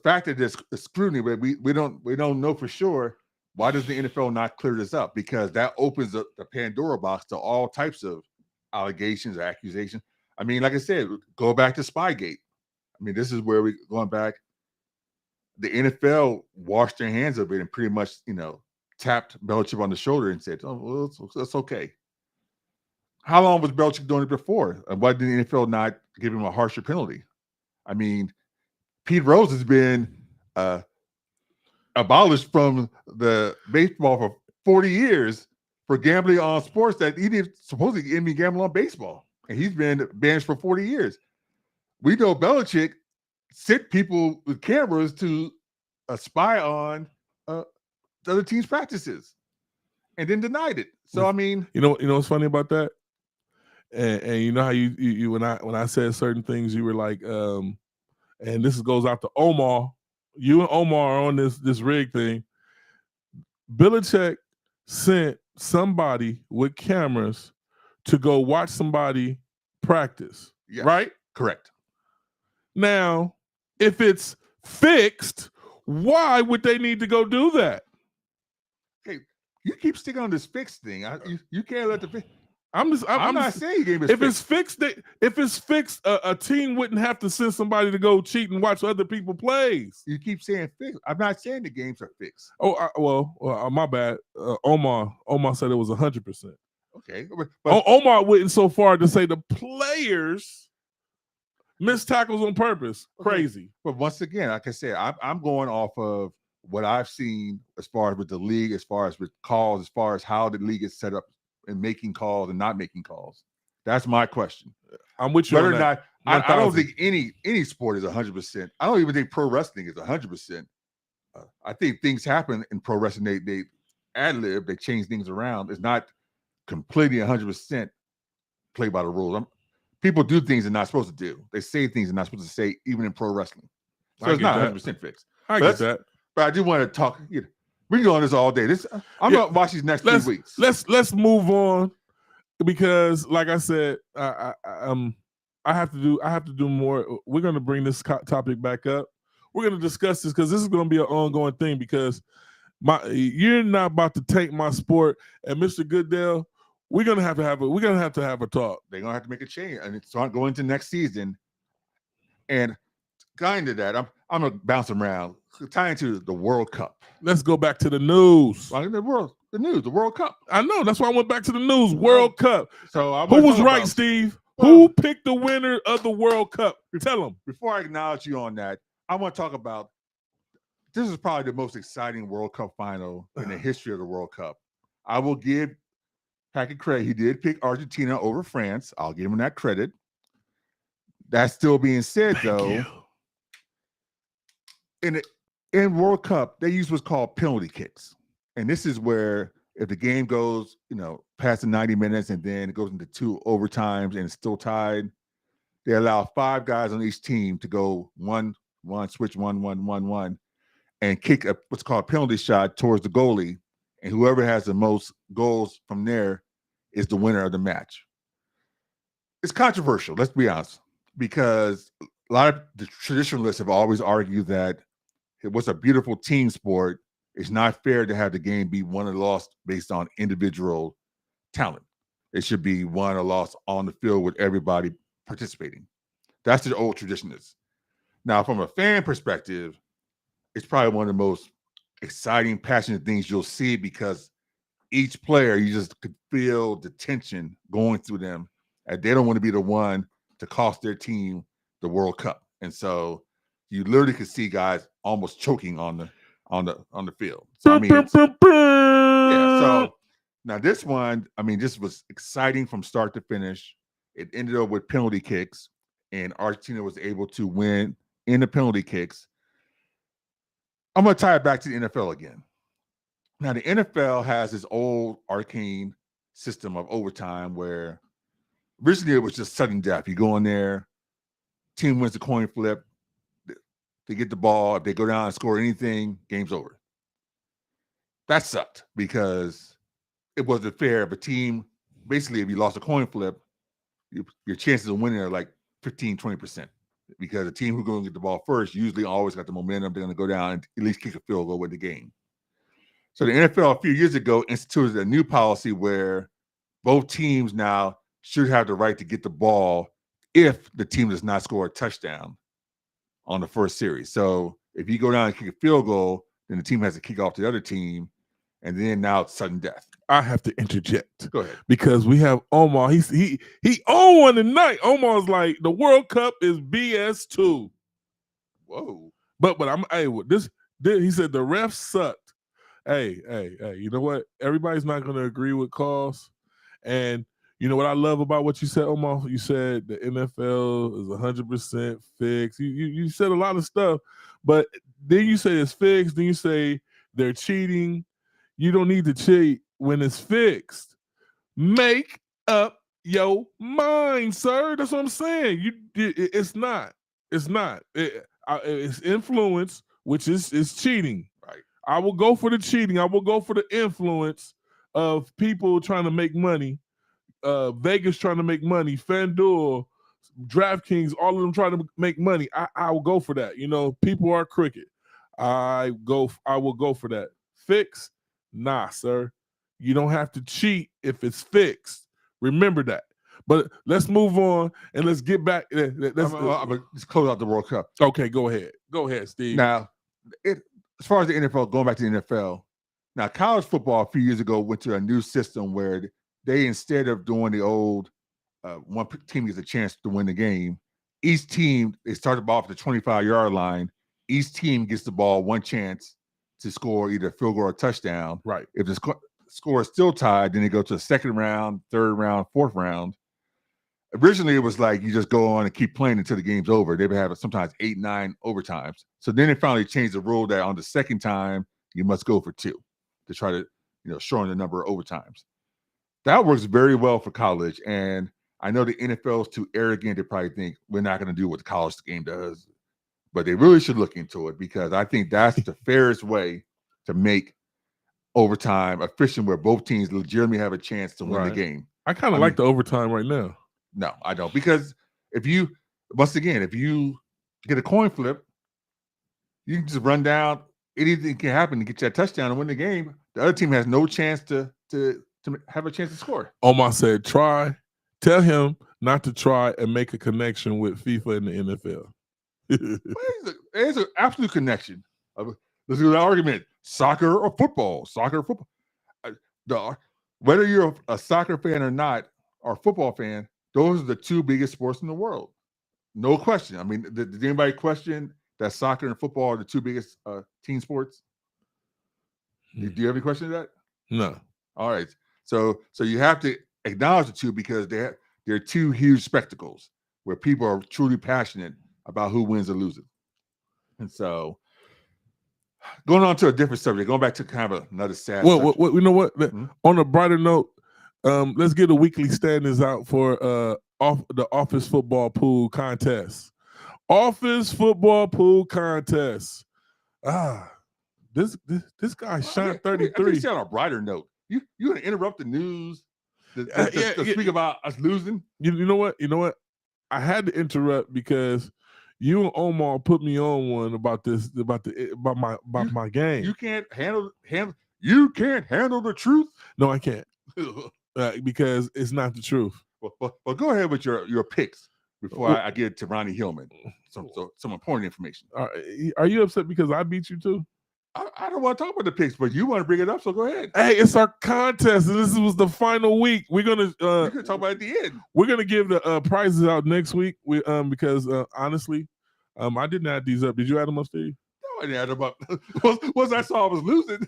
fact that there's scrutiny, but we don't know for sure. Why does the NFL not clear this up? Because that opens up the Pandora box to all types of allegations or accusations. I mean, like I said, go back to Spygate. I mean, this is where we're going back. The NFL washed their hands of it and pretty much, tapped Belichick on the shoulder and said, "Oh, well, that's okay." How long was Belichick doing it before? And why did the NFL not give him a harsher penalty? I mean, Pete Rose has been abolished from the baseball for 40 years for gambling on sports that he didn't supposedly be gambling on baseball. And he's been banished for 40 years. We know Belichick sent people with cameras to spy on the other team's practices and then denied it. So, I mean. You know what's funny about that? And you know how you when I said certain things, you were like, and this goes out to Omar. You and Omar are on this rig thing. Belichick sent somebody with cameras to go watch somebody practice. Yes, right? Correct. Now, if it's fixed, why would they need to go do that? Okay, you keep sticking on this fixed thing. You can't let the fix. I'm not saying game is fixed. If it's fixed, a team wouldn't have to send somebody to go cheat and watch other people plays. You keep saying fixed. I'm not saying the games are fixed. Oh, my bad. Omar said it was 100%. Okay, but Omar went so far to say the players missed tackles on purpose. Okay. Crazy. But once again, like I said, I'm going off of what I've seen as far as with the league, as far as with calls, as far as how the league is set up and making calls and not making calls. That's my question. I'm with you. Whether or not, I don't think any sport is 100%. I don't even think pro wrestling is 100%. I think things happen in pro wrestling. They ad lib, they change things around. It's not completely 100% play by the rules. People do things they're not supposed to do. They say things they're not supposed to say, even in pro wrestling. So it's not 100% fixed. I get that. But I do want to talk. We can go on this all day. I'm gonna watch these next 3 weeks. Let's move on, because, like I said, I have to do more. We're gonna bring this topic back up. We're gonna discuss this because this is gonna be an ongoing thing. Because you're not about to take my sport, and Mr. Goodell, we're gonna have to have a talk. They're gonna have to make a change, and it's going into next season. And going to that, I'm gonna bounce around, tying to the World Cup. Let's go back to the news. The World Cup. I know, that's why I went back to the news. World Cup. So who was right, Steve? Who picked the winner of the World Cup? Tell them. Before I acknowledge you on that, I want to talk about, this is probably the most exciting World Cup final in the history of the World Cup. I will give Patrick credit. He did pick Argentina over France. I'll give him that credit. That still being said, though, in World Cup, they use what's called penalty kicks. And this is where if the game goes, past the 90 minutes and then it goes into 2 overtimes and it's still tied, they allow 5 guys on each team to go 1-1, switch 1-1-1-1, and kick what's called a penalty shot towards the goalie. And whoever has the most goals from there is the winner of the match. It's controversial, let's be honest, because a lot of the traditionalists have always argued that it was a beautiful team sport. It's not fair to have the game be won or lost based on individual talent. It should be won or lost on the field with everybody participating. That's the old traditionalists. Now, from a fan perspective, it's probably one of the most exciting, passionate things you'll see, because each player, you just could feel the tension going through them, and they don't want to be the one to cost their team the World Cup. And so you literally could see guys almost choking on the field. So so now this one, this was exciting from start to finish. It ended up with penalty kicks, and Argentina was able to win in the penalty kicks. I'm going to tie it back to the NFL again. Now, the NFL has this old arcane system of overtime where originally it was just sudden death. You go in there, team wins the coin flip, they get the ball. If they go down and score anything, game's over. That sucked because it wasn't fair. If a team, basically, if you lost a coin flip, your chances of winning are like 15, 20%. Because the team who's going to get the ball first usually always got the momentum. They're going to go down and at least kick a field goal with the game. So the NFL a few years ago instituted a new policy where both teams now should have the right to get the ball if the team does not score a touchdown on the first series. So if you go down and kick a field goal, then the team has to kick off the other team, and then now it's sudden death. I have to interject. Go ahead. Because we have Omar. He on one tonight. Omar's like, the World Cup is BS too. Whoa. But he said the refs sucked. Hey, you know what? Everybody's not going to agree with calls. And you know what I love about what you said, Omar? You said the NFL is 100% fixed. You said a lot of stuff, but then you say it's fixed. Then you say they're cheating. You don't need to cheat when it's fixed. Make up your mind, sir. That's what I'm saying. It's not. It's not. It's influence, which is cheating. Right. I will go for the cheating. I will go for the influence of people trying to make money. Vegas trying to make money. FanDuel, DraftKings, all of them trying to make money. I will go for that. People are crooked. I will go for that. Fix? Nah, sir. You don't have to cheat if it's fixed. Remember that. But let's move on and let's get back. I'm gonna just close out the World Cup. Okay, go ahead. Go ahead, Steve. Now, as far as the NFL, going back to the NFL, now college football a few years ago went to a new system where they, instead of doing the old one team gets a chance to win the game, each team, they started off at the 25-yard line. Each team gets the ball one chance to score either a field goal or a touchdown. Right. If the score is still tied, then they go to the second round, third round, fourth round. Originally, it was like you just go on and keep playing until the game's over. They would have sometimes 8, 9 overtimes. So then they finally changed the rule that on the second time you must go for 2 to try to, shorten the number of overtimes. That works very well for college, and I know the NFL is too arrogant to probably think we're not going to do what the college game does, but they really should look into it because I think that's the fairest way to make overtime efficient where both teams legitimately have a chance to win the game. I kind of like the overtime right now. No, I don't, because if you get a coin flip, you can just run down. Anything can happen to get you a touchdown and win the game. The other team has no chance to have a chance to score. Omar said, tell him not to try and make a connection with FIFA and the NFL. There's an absolute connection. This is an argument: soccer or football. Whether you're a soccer fan or not, or football fan, those are the 2 biggest sports in the world. No question. I mean, did anybody question that soccer and football are the 2 biggest team sports? Do you have any question to that? No. All right. So you have to acknowledge the 2 because they're 2 huge spectacles where people are truly passionate about who wins or loses. And so, going on to a different subject, going back to kind of another sad subject. Well, you know what? Mm-hmm. On a brighter note, let's get the weekly standings out for the office football pool contest. Office football pool contest. This guy shot 33. I think on a brighter note, you want to interrupt the news to speak about us losing? You know what? I had to interrupt because you and Omar put me on one about my game. You can't handle the truth. No, I can't. Because it's not the truth. Well, go ahead with your picks before I get to Ronnie Hillman. Some important information. Are you upset because I beat you too? I don't want to talk about the picks, but you want to bring it up, so go ahead. Hey, it's our contest, and this was the final week. We're gonna you can talk about it at the end. We're gonna give the prizes out next week. Because honestly, I didn't add these up. Did you add them up, Steve? No, I didn't add them up. Once I saw I was losing,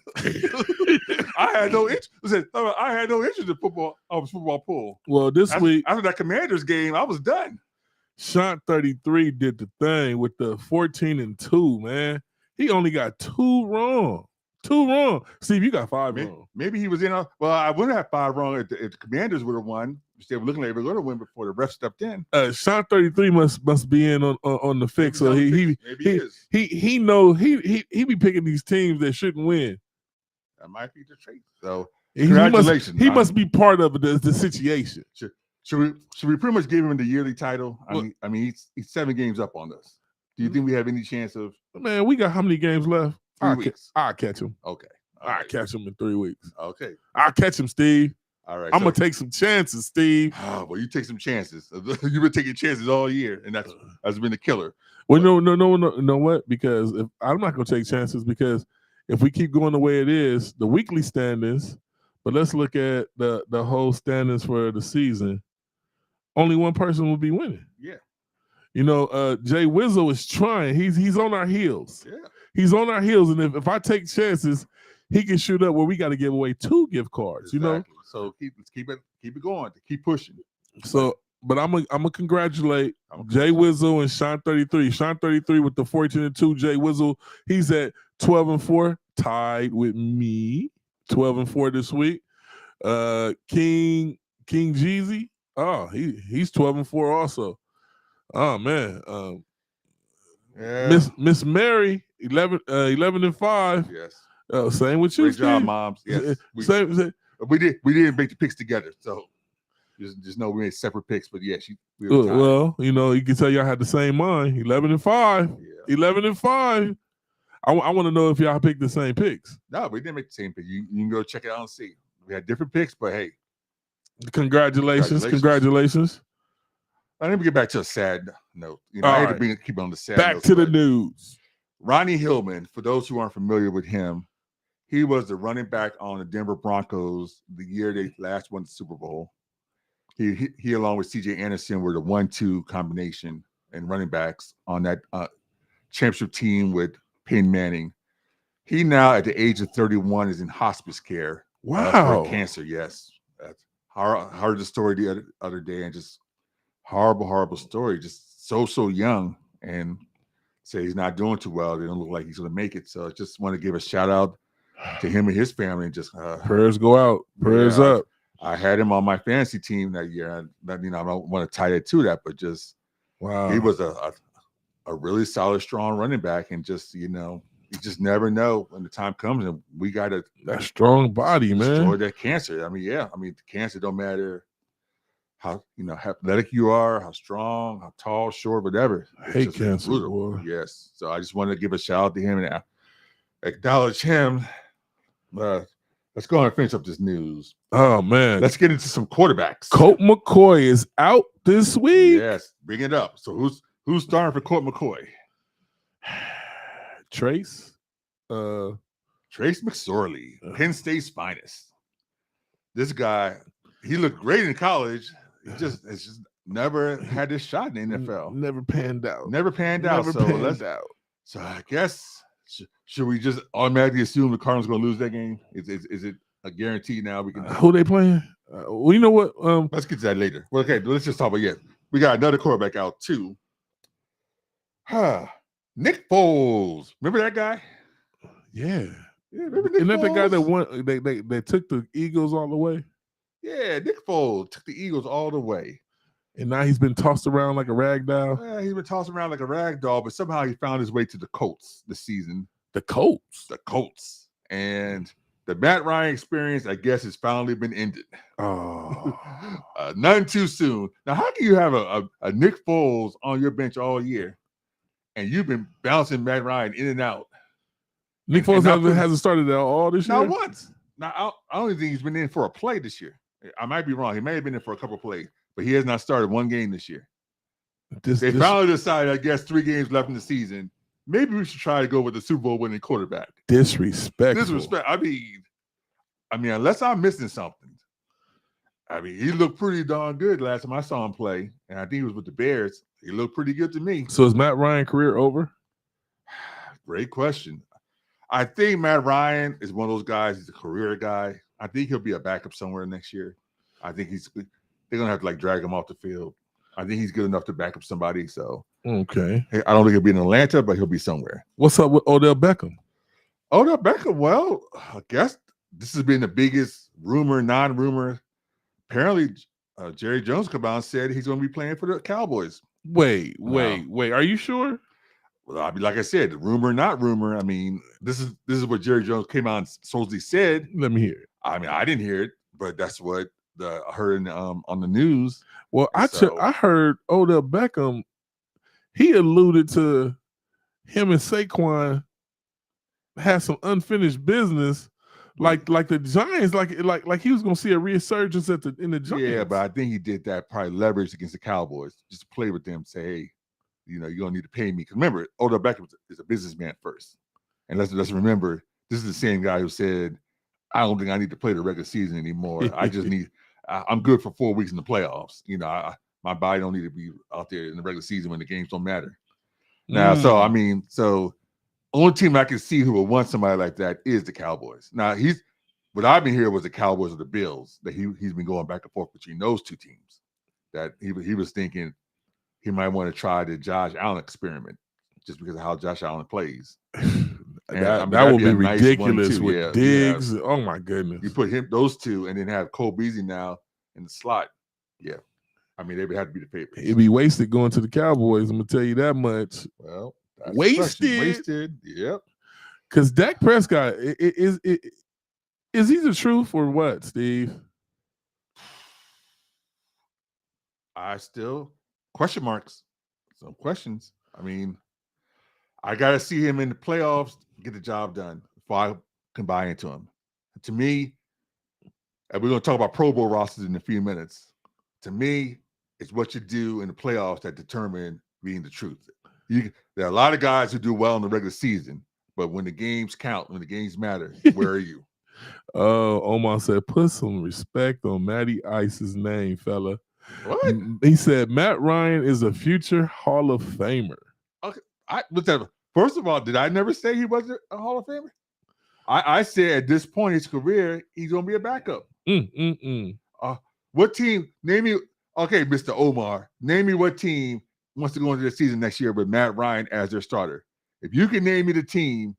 I had no interest. I had no interest in football. I was football pool. Well, this week after that Commanders game, I was done. Shot 33 did the thing with the 14-2, man. He only got 2 wrong. 2 wrong. Steve, you got 5 wrong. Maybe he was in I wouldn't have 5 wrong if the Commanders would have won. They were looking like they were going to win before the ref stepped in. Shot 33 must be in on the fix. So he know he be picking these teams that shouldn't win. That might be the trait. So congratulations. He must be part of the situation. Should we pretty much give him the yearly title? I mean he's 7 games up on us. Do you think we have any chance of? Man, we got how many games left? 3 weeks. I'll catch him. Okay. I'll catch him in 3 weeks. Okay. I'll catch him, Steve. All right. I'm going to take some chances, Steve. Oh, well, you take some chances. You've been taking chances all year, and that's been a killer. Well, no. Know what? Because I'm not going to take chances because if we keep going the way it is, the weekly standings, but let's look at the whole standings for the season, only one person will be winning. Yeah. Jay Wizzle is trying. He's on our heels. Yeah. He's on our heels. And if I take chances, he can shoot up where we got to give away 2 gift cards, exactly. So keep it going. Keep pushing. So, but I'm gonna congratulate Jay Wizzle and Sean 33. Sean 33 with the 14-2. Jay Wizzle, he's at 12-4, tied with me. 12-4 this week. King Jeezy. Oh, he's 12-4 also. Oh man. Miss Mary, 11-5. Yes. Same with you. Great job, moms. Yes. We didn't make the picks together, so just know we made separate picks. But yes, we were tied. Well, you can tell y'all had the same mind. 11-5. Yeah. 11-5. I want to know if y'all picked the same picks. No, we didn't make the same pick. You can go check it out and see. We had different picks, but hey. Congratulations. Let me get back to a sad note. I had to keep on the sad note. Back to the news. Ronnie Hillman, for those who aren't familiar with him, he was the running back on the Denver Broncos the year they last won the Super Bowl. He along with C.J. Anderson were the 1-2 combination and running backs on that championship team with Peyton Manning. He now, at the age of 31, is in hospice care. Wow. For cancer, yes. I heard the story the other day and just horrible story. Just so young, and say he's not doing too well. They don't look like he's going to make it. So I just want to give a shout out to him and his family, and just prayers go out, prayers up. I had him on my fantasy team that year. I don't want to tie it to that, but just wow, he was a really solid, strong running back, and just you just never know when the time comes, and we got to that strong body, destroy man. that cancer. I mean, the cancer don't matter how athletic you are, how strong, how tall, short, whatever. I hate cancer, boy. Yes. So I just wanted to give a shout out to him and acknowledge him. Let's go and finish up this news. Oh man, let's get into some quarterbacks. Colt McCoy is out this week. Yes, bring it up. So who's starting for Colt McCoy? Trace McSorley, Penn State's finest. This guy, he looked great in college. He just never had this shot in the NFL. Never panned out. So I guess should we just automatically assume the Cardinals going to lose that game? Is it a guarantee now? We can. Who they playing? Well, you know what? Let's get to that later. Well, okay, let's just talk about we got another quarterback out too. Nick Foles. Remember that guy? Yeah. Remember Nick Isn't that Foles? the guy that won? They took the Eagles all the way. Yeah, Nick Foles took the Eagles all the way. And now he's been tossed around like a rag doll. Yeah, he's been tossed around like a rag doll, but somehow he found his way to the Colts this season. The Colts. And the Matt Ryan experience, I guess, has finally been ended. Oh. None too soon. Now, how can you have a Nick Foles on your bench all year, and you've been bouncing Matt Ryan in and out? Nick Foles hasn't started all this year? Not once. Now, I don't think he's been in for a play this year. I might be wrong. He may have been in for a couple of plays, but he has not started one game this year. They finally decided, I guess, 3 games left in the season. Maybe we should try to go with the Super Bowl winning quarterback. Disrespect. I mean, unless I'm missing something. I mean, he looked pretty darn good last time I saw him play, and I think he was with the Bears. He looked pretty good to me. So is Matt Ryan's career over? Great question. I think Matt Ryan is one of those guys. He's a career guy. I think he'll be a backup somewhere next year. I think they're going to have to drag him off the field. I think he's good enough to back up somebody. So, okay. I don't think he'll be in Atlanta, but he'll be somewhere. What's up with Odell Beckham? Well, I guess this has been the biggest rumor, non-rumor. Apparently, Jerry Jones came out and said he's going to be playing for the Cowboys. Wait. Are you sure? Well, I mean, like I said, rumor, not rumor. I mean, this is what Jerry Jones came out and supposedly said. Let me hear it. I mean, I didn't hear it, but that's what I heard on the news. Well, I heard Odell Beckham. He alluded to him and Saquon had some unfinished business, like the Giants, like he was going to see a resurgence in the Giants. Yeah, but I think he did that probably leverage against the Cowboys, just to play with them, say, hey, you're going to need to pay me. Because remember, Odell Beckham is a businessman first. And let's remember, this is the same guy who said, I don't think I need to play the regular season anymore. I just I'm good for 4 weeks in the playoffs. My body don't need to be out there in the regular season when the games don't matter. Now, so only team I can see who would want somebody like that is the Cowboys. Now, what I've been hearing was the Cowboys or the Bills, that he's been going back and forth between those two teams. That he was thinking he might want to try the Josh Allen experiment just because of how Josh Allen plays. That would be ridiculous with Diggs. Yeah. Oh my goodness! You put those two, and then have Cole Beasley now in the slot. Yeah, I mean they would have to be the favorites. It'd be wasted going to the Cowboys. I'm gonna tell you that much. Well, wasted. Yep. Because Dak Prescott is he the truth or what, Steve? I still question marks. Some questions. I mean, I got to see him in the playoffs get the job done before I can buy into him. To me, and we're going to talk about Pro Bowl rosters in a few minutes. To me, it's what you do in the playoffs that determine being the truth. There are a lot of guys who do well in the regular season, but when the games count, when the games matter, where are you? Omar said, put some respect on Matty Ice's name, fella. What? He said, Matt Ryan is a future Hall of Famer. Okay. First of all, did I never say he wasn't a Hall of Famer? I said at this point in his career, he's going to be a backup. What team? Name me. Okay, Mr. Omar, name me what team wants to go into the season next year with Matt Ryan as their starter. If you can name me the team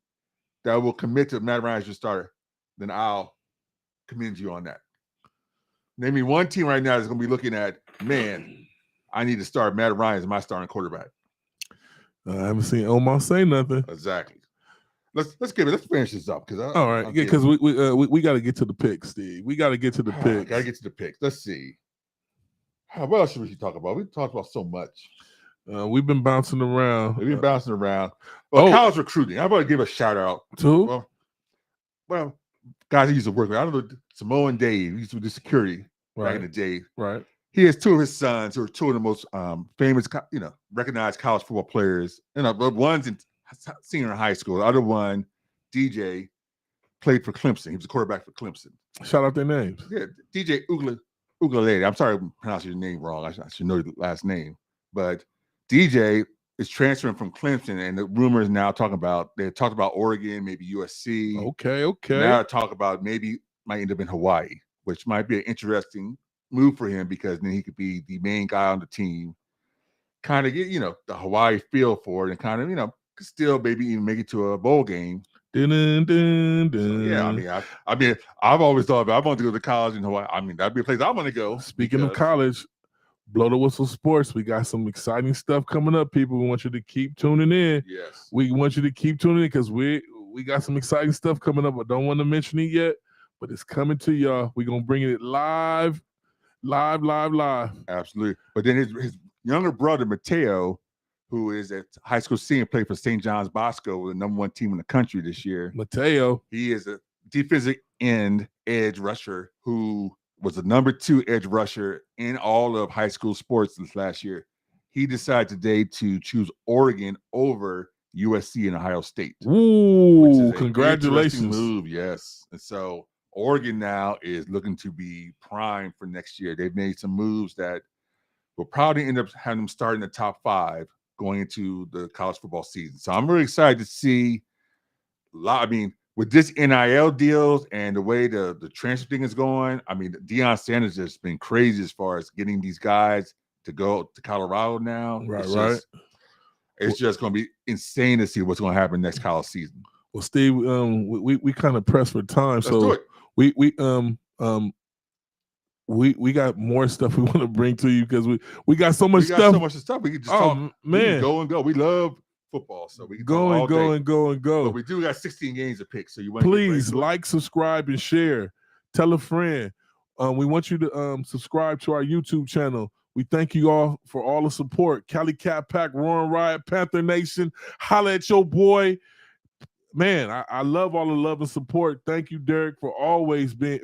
that will commit to Matt Ryan as your starter, then I'll commend you on that. Name me one team right now that's going to be looking at, man, I need to start Matt Ryan as my starting quarterback. I haven't seen Omar say nothing. Exactly. Let's finish this up because all right, yeah, because we got to get to the picks, Steve. We got to get to the picks. Got to get to the picks. Let's see. What else should we talk about? We talked about so much. We've been bouncing around. We've been bouncing around. Well, college recruiting. I'm going to give a shout out to well, guys I used to work with. I don't know, Samoan Dave. He used to do security back in the day. Right. He has two of his sons who are two of the most famous, recognized college football players. One's in senior in high school. The other one, DJ, played for Clemson. He was a quarterback for Clemson. Shout out their names. Yeah, DJ Ugalele. I'm sorry I'm pronouncing your name wrong. I should know the last name. But DJ is transferring from Clemson, and the rumors now they talked about Oregon, maybe USC. Okay. Now talk about maybe might end up in Hawaii, which might be an interesting move for him because then he could be the main guy on the team, kind of get the Hawaii feel for it, and kind of could still maybe even make it to a bowl game. Dun, dun, dun, dun. So, yeah, I mean, I've always thought I want to go to college in Hawaii. I mean, that'd be a place I want to go. Speaking of college, Blow the Whistle Sports, we got some exciting stuff coming up, people. We want you to keep tuning in. Yes. We want you to keep tuning in because we got some exciting stuff coming up. I don't want to mention it yet, but it's coming to y'all. We're going to bring it live. Absolutely. But then his younger brother, Mateo, who is at high school senior, played for St. John's Bosco, the number one team in the country this year. Mateo. He is a defensive end edge rusher who was the number 2 edge rusher in all of high school sports this last year. He decided today to choose Oregon over USC and Ohio State. Ooh, congratulations. Move, yes. And so Oregon now is looking to be prime for next year. They've made some moves that will probably end up having them start in the top 5 going into the college football season. So I'm really excited to see with this NIL deals and the way the transfer thing is going, Deion Sanders has been crazy as far as getting these guys to go to Colorado now. Right. It's just going to be insane to see what's going to happen next college season. Well, Steve, we kind of pressed for time, Let's do it. We got more stuff we want to bring to you because we got so much stuff. So much stuff. We can just talk. Man. We can go and go. We love football, so we can go and go. But we do got 16 games to pick, so you want please like, subscribe, and share. Tell a friend. We want you to subscribe to our YouTube channel. We thank you all for all the support. Cali Cat Pack, Roaring Riot, Panther Nation. Holla at your boy. Man, I love all the love and support. Thank you, Derek, for always being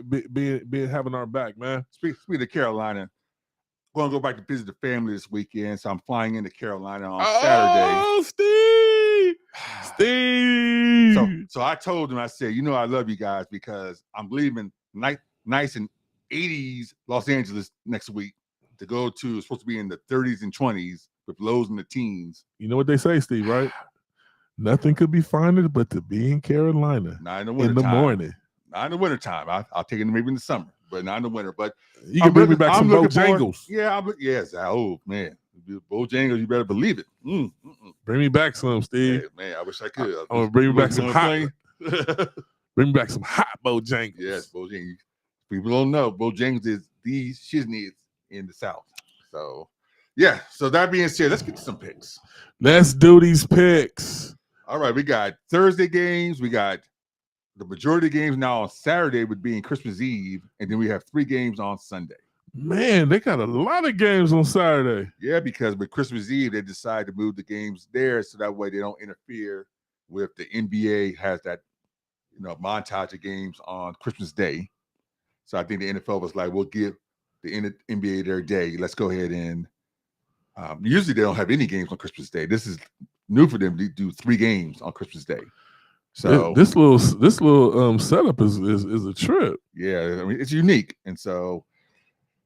having our back, man. Speaking of Carolina, I'm going to go back to visit the family this weekend, so I'm flying into Carolina on Saturday. Steve. So I told him, I said, I love you guys because I'm leaving nice and 80s Los Angeles next week to go to, it's supposed to be in the 30s and 20s with lows in the teens. You know what they say, Steve, right? Nothing could be finer but to be in Carolina. Not in the winter morning. Not in the wintertime. I'll take it maybe in the summer, but not in the winter. But you can bring me back some Bojangles. Yes. Oh, man. Bojangles, you better believe it. Bring me back some, Steve. Hey, man, I wish I could. I'm going to bring me back some hot. Bring me back some hot Bojangles. Yes, Bojangles. People don't know. Bojangles is the shiznits in the South. So, yeah. So that being said, let's get to some picks. Let's do these picks. All right, we got Thursday games. We got the majority of games now on Saturday would be in Christmas Eve, and then we have 3 games on Sunday. Man, they got a lot of games on Saturday. Yeah, because with Christmas Eve, they decided to move the games there so that way they don't interfere with the NBA has that, montage of games on Christmas Day. So I think the NFL was like, we'll give the NBA their day. Let's go ahead and usually they don't have any games on Christmas Day. This is new for them to do 3 games on Christmas Day. So this little setup is a trip. Yeah, it's unique. And so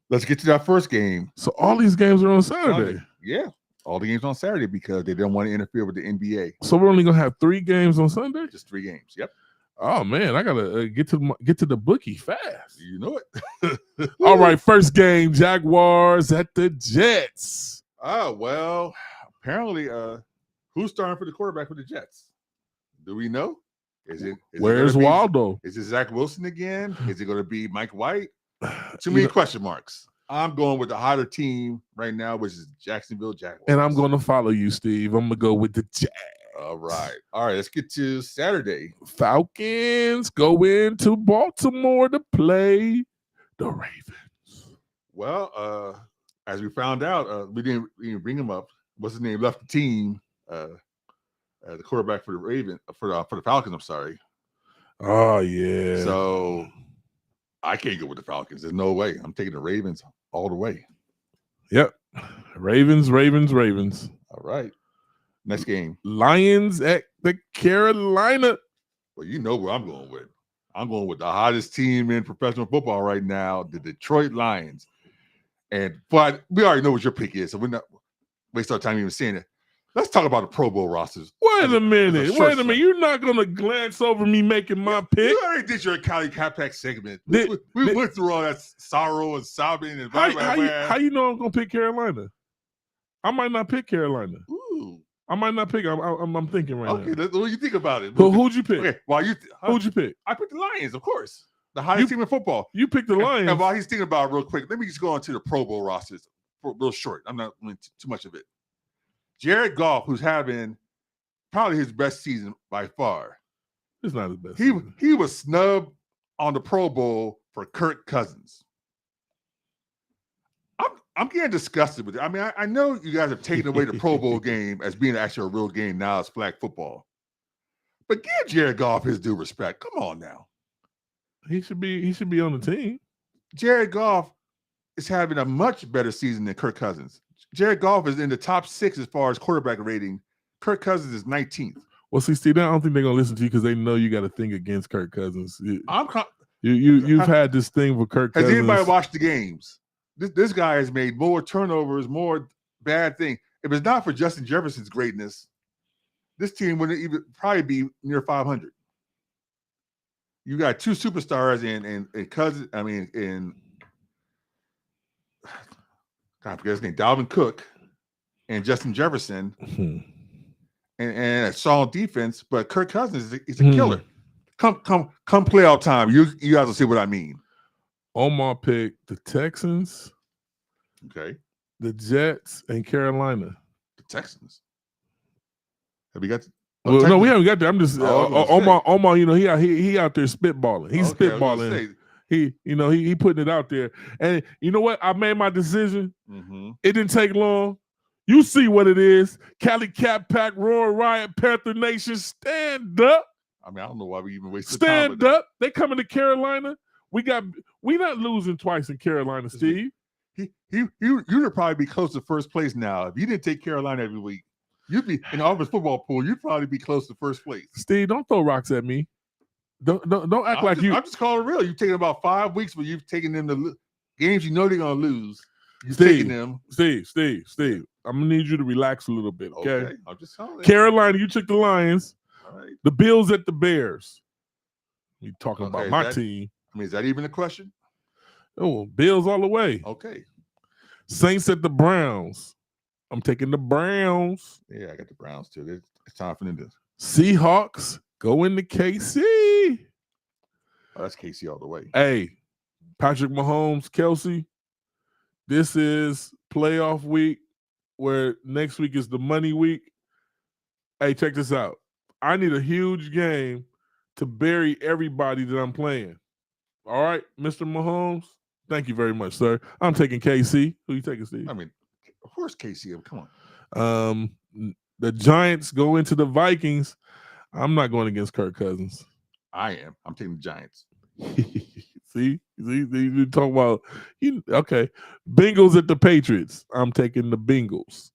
let's get to that first game. So all these games are on Saturday. Yeah, all the games on Saturday because they don't want to interfere with the NBA. So we're only gonna have 3 games on Sunday? Just 3 games. Yep. Oh man, I gotta get to the bookie fast. You know it. All right, first game, Jaguars at the Jets. Oh well, apparently, who's starting for the quarterback for the Jets? Do we know? Where's Waldo? Is it Zach Wilson again? Is it going to be Mike White? Too many question marks. I'm going with the hotter team right now, which is Jacksonville Jaguars. And I'm going to follow you, Steve. I'm going to go with the Jets. All right. Let's get to Saturday. Falcons go into Baltimore to play the Ravens. Well, as we found out, we didn't bring him up. What's his name? Left the team. The quarterback for the Ravens, for the Falcons. I'm sorry. Oh yeah. So I can't go with the Falcons. There's no way. I'm taking the Ravens all the way. Yep. Ravens. All right. Next game. Lions at the Carolina. Well, you know where I'm going with. I'm going with the hottest team in professional football right now, the Detroit Lions. But we already know what your pick is, so we're not waste our time even saying it. Let's talk about the Pro Bowl rosters. Wait a minute. You're not going to glance over me making my pick? You already did your Cali Capac segment. We went through all that sorrow and sobbing and how you know I'm going to pick Carolina? I might not pick Carolina. Ooh. I might not pick. I'm thinking right now. Okay, what do you think about it? Who'd you pick? Okay, who'd you pick? I picked the Lions, of course. The hottest team in football. You picked the Lions. And while he's thinking about it real quick, let me just go on to the Pro Bowl rosters real short. I'm not going too much of it. Jared Goff, who's having probably his best season by far. It's not his best. He was snubbed on the Pro Bowl for Kirk Cousins. I'm getting disgusted with it. I mean, I know you guys have taken away the Pro Bowl game as being actually a real game. Now it's flag football. But give Jared Goff his due respect. Come on now. He should be on the team. Jared Goff is having a much better season than Kirk Cousins. Jared Goff is in the top 6 as far as quarterback rating. Kirk Cousins is 19th. Well, see, Steve, I don't think they're gonna listen to you because they know you got to think against Kirk Cousins. You've had this thing with Kirk Cousins. Has anybody watched the games? This guy has made more turnovers, more bad things. If it's not for Justin Jefferson's greatness, this team wouldn't even probably be near 500. You got 2 superstars in Cousins. I mean, I forget his name, Dalvin Cook and Justin Jefferson, and a solid defense. But Kirk Cousins is a killer. Come playoff time. You guys will see what I mean. Omar picked the Texans, okay, the Jets, and Carolina. The Texans. Have we got? No, we haven't got there. I'm just Omar. You know, he out there spitballing. He's spitballing. He putting it out there. And you know what? I made my decision. Mm-hmm. It didn't take long. You see what it is. Cali Cat Pack, Roar Riot, Panther Nation, stand up. I mean, I don't know why we even wasted time. Stand up. They coming to Carolina. We not losing twice in Carolina, Steve. You'd probably be close to first place now. If you didn't take Carolina every week, you'd be in the Auburn's football pool. You'd probably be close to first place. Steve, don't throw rocks at me. Don't act like you. I'm just calling it real. You've taken about 5 weeks, but you've taken them to games you know they're gonna lose. You've taken them. Steve. I'm gonna need you to relax a little bit, okay? I'm just telling you. Carolina, you took the Lions. All right. The Bills at the Bears. You talking about my team? I mean, is that even a question? Oh, Bills all the way. Okay. Saints at the Browns. I'm taking the Browns. Yeah, I got the Browns too. It's time for them to. Seahawks go into KC. Oh, that's KC all the way. Hey, Patrick Mahomes, Kelsey. This is playoff week where next week is the money week. Hey, check this out. I need a huge game to bury everybody that I'm playing. All right, Mr. Mahomes. Thank you very much, sir. I'm taking KC. Who you taking, Steve? I mean, of course, KC. Come on. The Giants go into the Vikings. I'm not going against Kirk Cousins. I am. I'm taking the Giants. See, you talk about okay. Bengals at the Patriots. I'm taking the Bengals.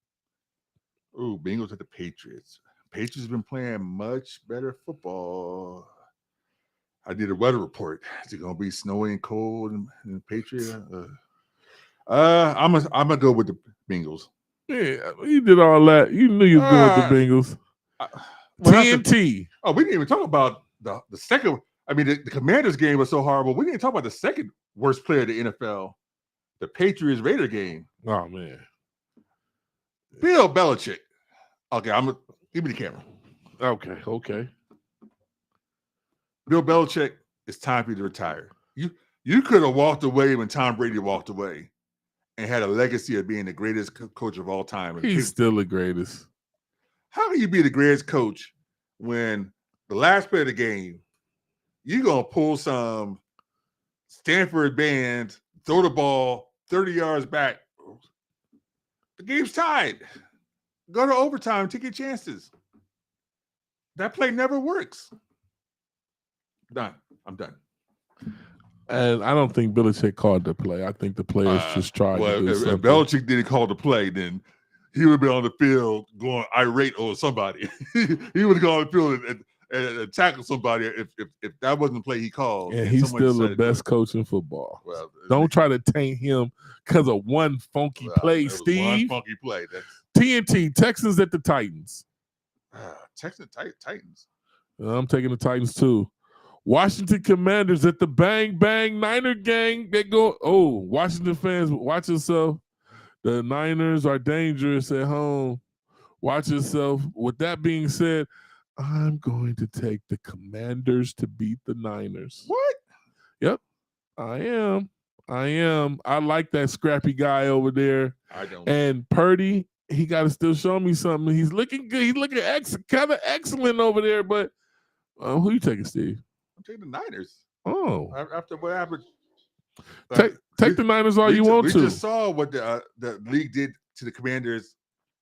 Ooh, Bengals at the Patriots. Patriots have been playing much better football. I did a weather report. Is it gonna be snowy and cold in the Patriots? I'm gonna go with the Bengals. Yeah, you did all that. You knew you were going with the Bengals. TNT. We didn't even talk about the second. I mean, the Commanders game was so horrible. We didn't talk about the second worst player in the NFL, the Patriots Raider game. Oh man, Bill Belichick. Okay, give me the camera. Okay. Bill Belichick, it's time for you to retire. You could have walked away when Tom Brady walked away and had a legacy of being the greatest coach of all time. He's still the greatest. How can you be the greatest coach when the last play of the game, you're going to pull some Stanford band, throw the ball 30 yards back? The game's tied. Go to overtime, take your chances. That play never works. Done. I'm done. And I don't think Belichick called the play. I think the players just tried to do something. If Belichick didn't call the play, then he would be on the field going irate over somebody. He would have gone on the field and tackled somebody if that wasn't the play he called. And he's still the best coach in football. Well, don't try to taint him because of one funky play, Steve. One funky play. TNT, Texans at the Titans. Titans. I'm taking the Titans too. Washington Commanders at the Bang Bang Niner gang. They go, Washington fans, watch yourself. The Niners are dangerous at home. Watch yourself. With that being said, I'm going to take the Commanders to beat the Niners. What? Yep, I am. I like that scrappy guy over there. I don't. And Purdy, he got to still show me something. He's looking good. He's looking kind of excellent over there. But who you taking, Steve? I'm taking the Niners. Oh. After what happened. Take the Niners all you want to. We just saw what the league did to the Commanders.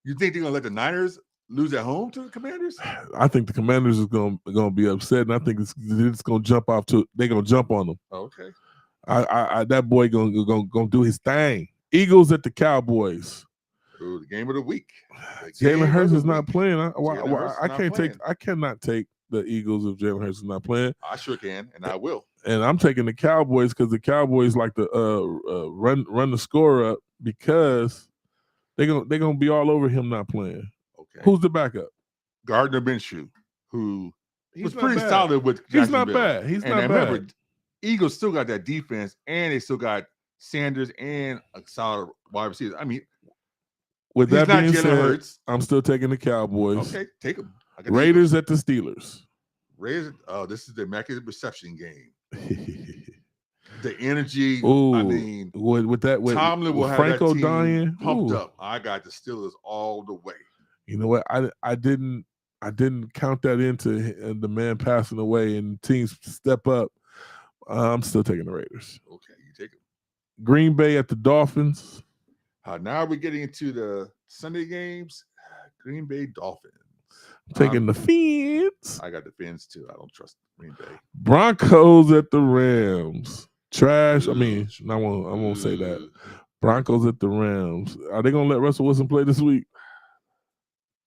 You think they're going to let the Niners lose at home to the Commanders? I think the Commanders is going to be upset, and I think it's going to jump off to. They're going to jump on them. Okay. That boy going to do his thing. Eagles at the Cowboys. Ooh, the game of the week. Jalen Hurts is not playing. I cannot take the Eagles if Jalen Hurts is not playing. I sure can, and I will. And I'm taking the Cowboys because the Cowboys like to run the score up because they're gonna be all over him not playing. Okay. Who's the backup? Gardner Minshew, who was pretty solid with Jacksonville. He's not bad. He's not bad. Remember, Eagles still got that defense, and they still got Sanders and a solid wide receiver. I mean, with that being said, I'm still taking the Cowboys. Okay, take them. Raiders at the Steelers. Raiders. Oh, this is the Immaculate Reception game. The energy. Ooh, I mean, with Tomlin will have Franco that team dying, pumped up. I got the Steelers all the way. You know what? I didn't count that into the man passing away and teams step up. I'm still taking the Raiders. Okay, you take it. Green Bay at the Dolphins. Now we're getting into the Sunday games. Green Bay Dolphins. Taking the Fins. I got the Fins too. I don't trust Green Bay. Broncos at the Rams. Trash. I mean, I won't say that. Broncos at the Rams. Are they going to let Russell Wilson play this week?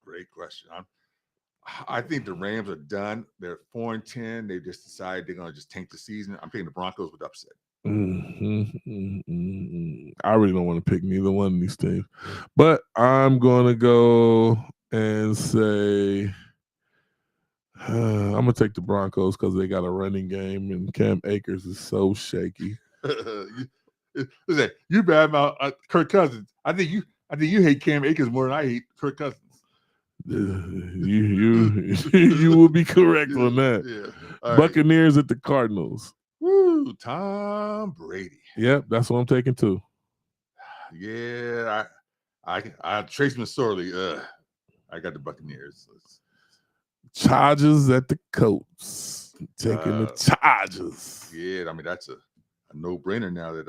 Great question. I think the Rams are done. They're 4-10. They just decided they're going to just tank the season. I'm taking the Broncos with upset. I really don't want to pick neither one of these teams, but I'm going to go and say I'm going to take the Broncos because they got a running game and Cam Akers is so shaky. Listen, you bad about Kirk Cousins. I think you hate Cam Akers more than I hate Kirk Cousins. You will be correct on that. Yeah. Buccaneers at the Cardinals. Woo, Tom Brady. Yep, that's what I'm taking too. Yeah, I Trace McSorley. I got the Buccaneers. Chargers at the Colts. Taking the Chargers. Yeah, I mean that's a no-brainer now that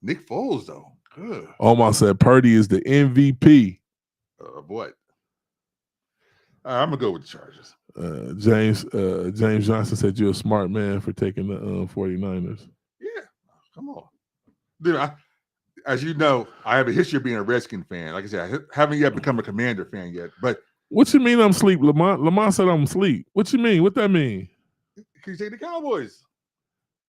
Nick Foles though. Ugh. Almost said Purdy is the MVP. What? I'm gonna go with the Chargers. James Johnson said you're a smart man for taking the 49ers. Yeah, come on, dude. As you know, I have a history of being a Redskin fan. Like I said, I haven't yet become a Commander fan yet. But what you mean I'm asleep? Lamont said I'm asleep. What you mean? What that mean? You take the Cowboys.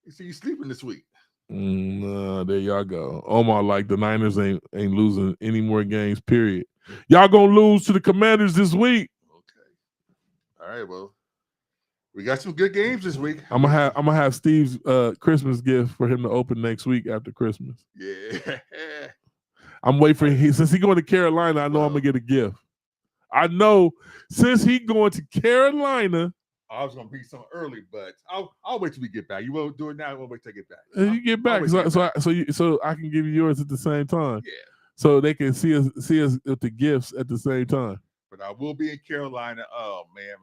You see you sleeping this week. There y'all go. Omar like the Niners ain't losing any more games. Period. Y'all gonna lose to the Commanders this week. Okay. All right, well, we got some good games this week. I'm gonna have Steve's Christmas gift for him to open next week after Christmas. Yeah. I'm waiting for him. Since he going to Carolina, I know I'm gonna get a gift. I know since he going to Carolina. I was gonna be something early, but I'll wait till we get back. You won't do it now. We'll wait till I get back. You get back, so I can give you yours at the same time. Yeah. So they can see us with the gifts at the same time. But I will be in Carolina. Oh man.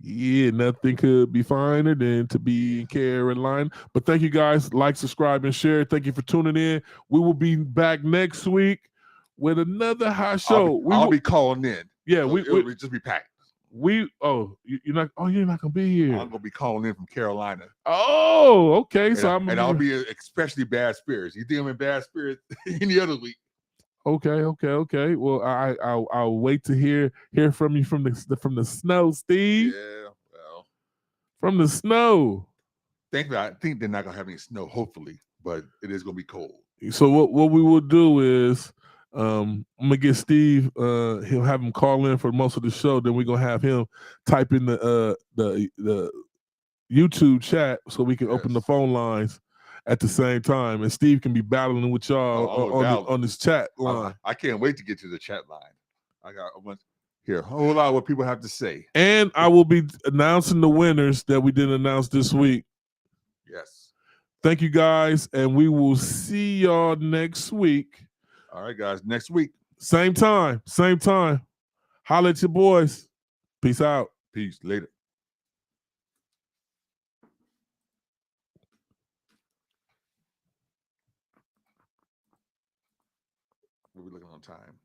Yeah, nothing could be finer than to be in Carolina. But thank you guys. Like, subscribe, and share. Thank you for tuning in. We will be back next week with another hot show. I'll be calling in. Yeah, so it'll just be packed. You're not gonna be here. I'm gonna be calling in from Carolina. Oh, okay. And I'll be especially bad spirits. You think I'm in bad spirits any other week? Okay. Well, I'll wait to hear from you from the snow, Steve. Yeah, well, from the snow. Thankfully, I think they're not gonna have any snow. Hopefully, but it is gonna be cold. So what we will do is, I'm gonna get Steve. He'll have him call in for most of the show. Then we're gonna have him type in the YouTube chat so we can open the phone lines at the same time, and Steve can be battling with y'all on this chat line. I can't wait to get to the chat line. I got a bunch here. A whole lot of what people have to say. And I will be announcing the winners that we didn't announce this week. Yes. Thank you guys, and we will see y'all next week. All right, guys. Next week. Same time. Holla at your boys. Peace out. Peace. Later. We'll be looking on time.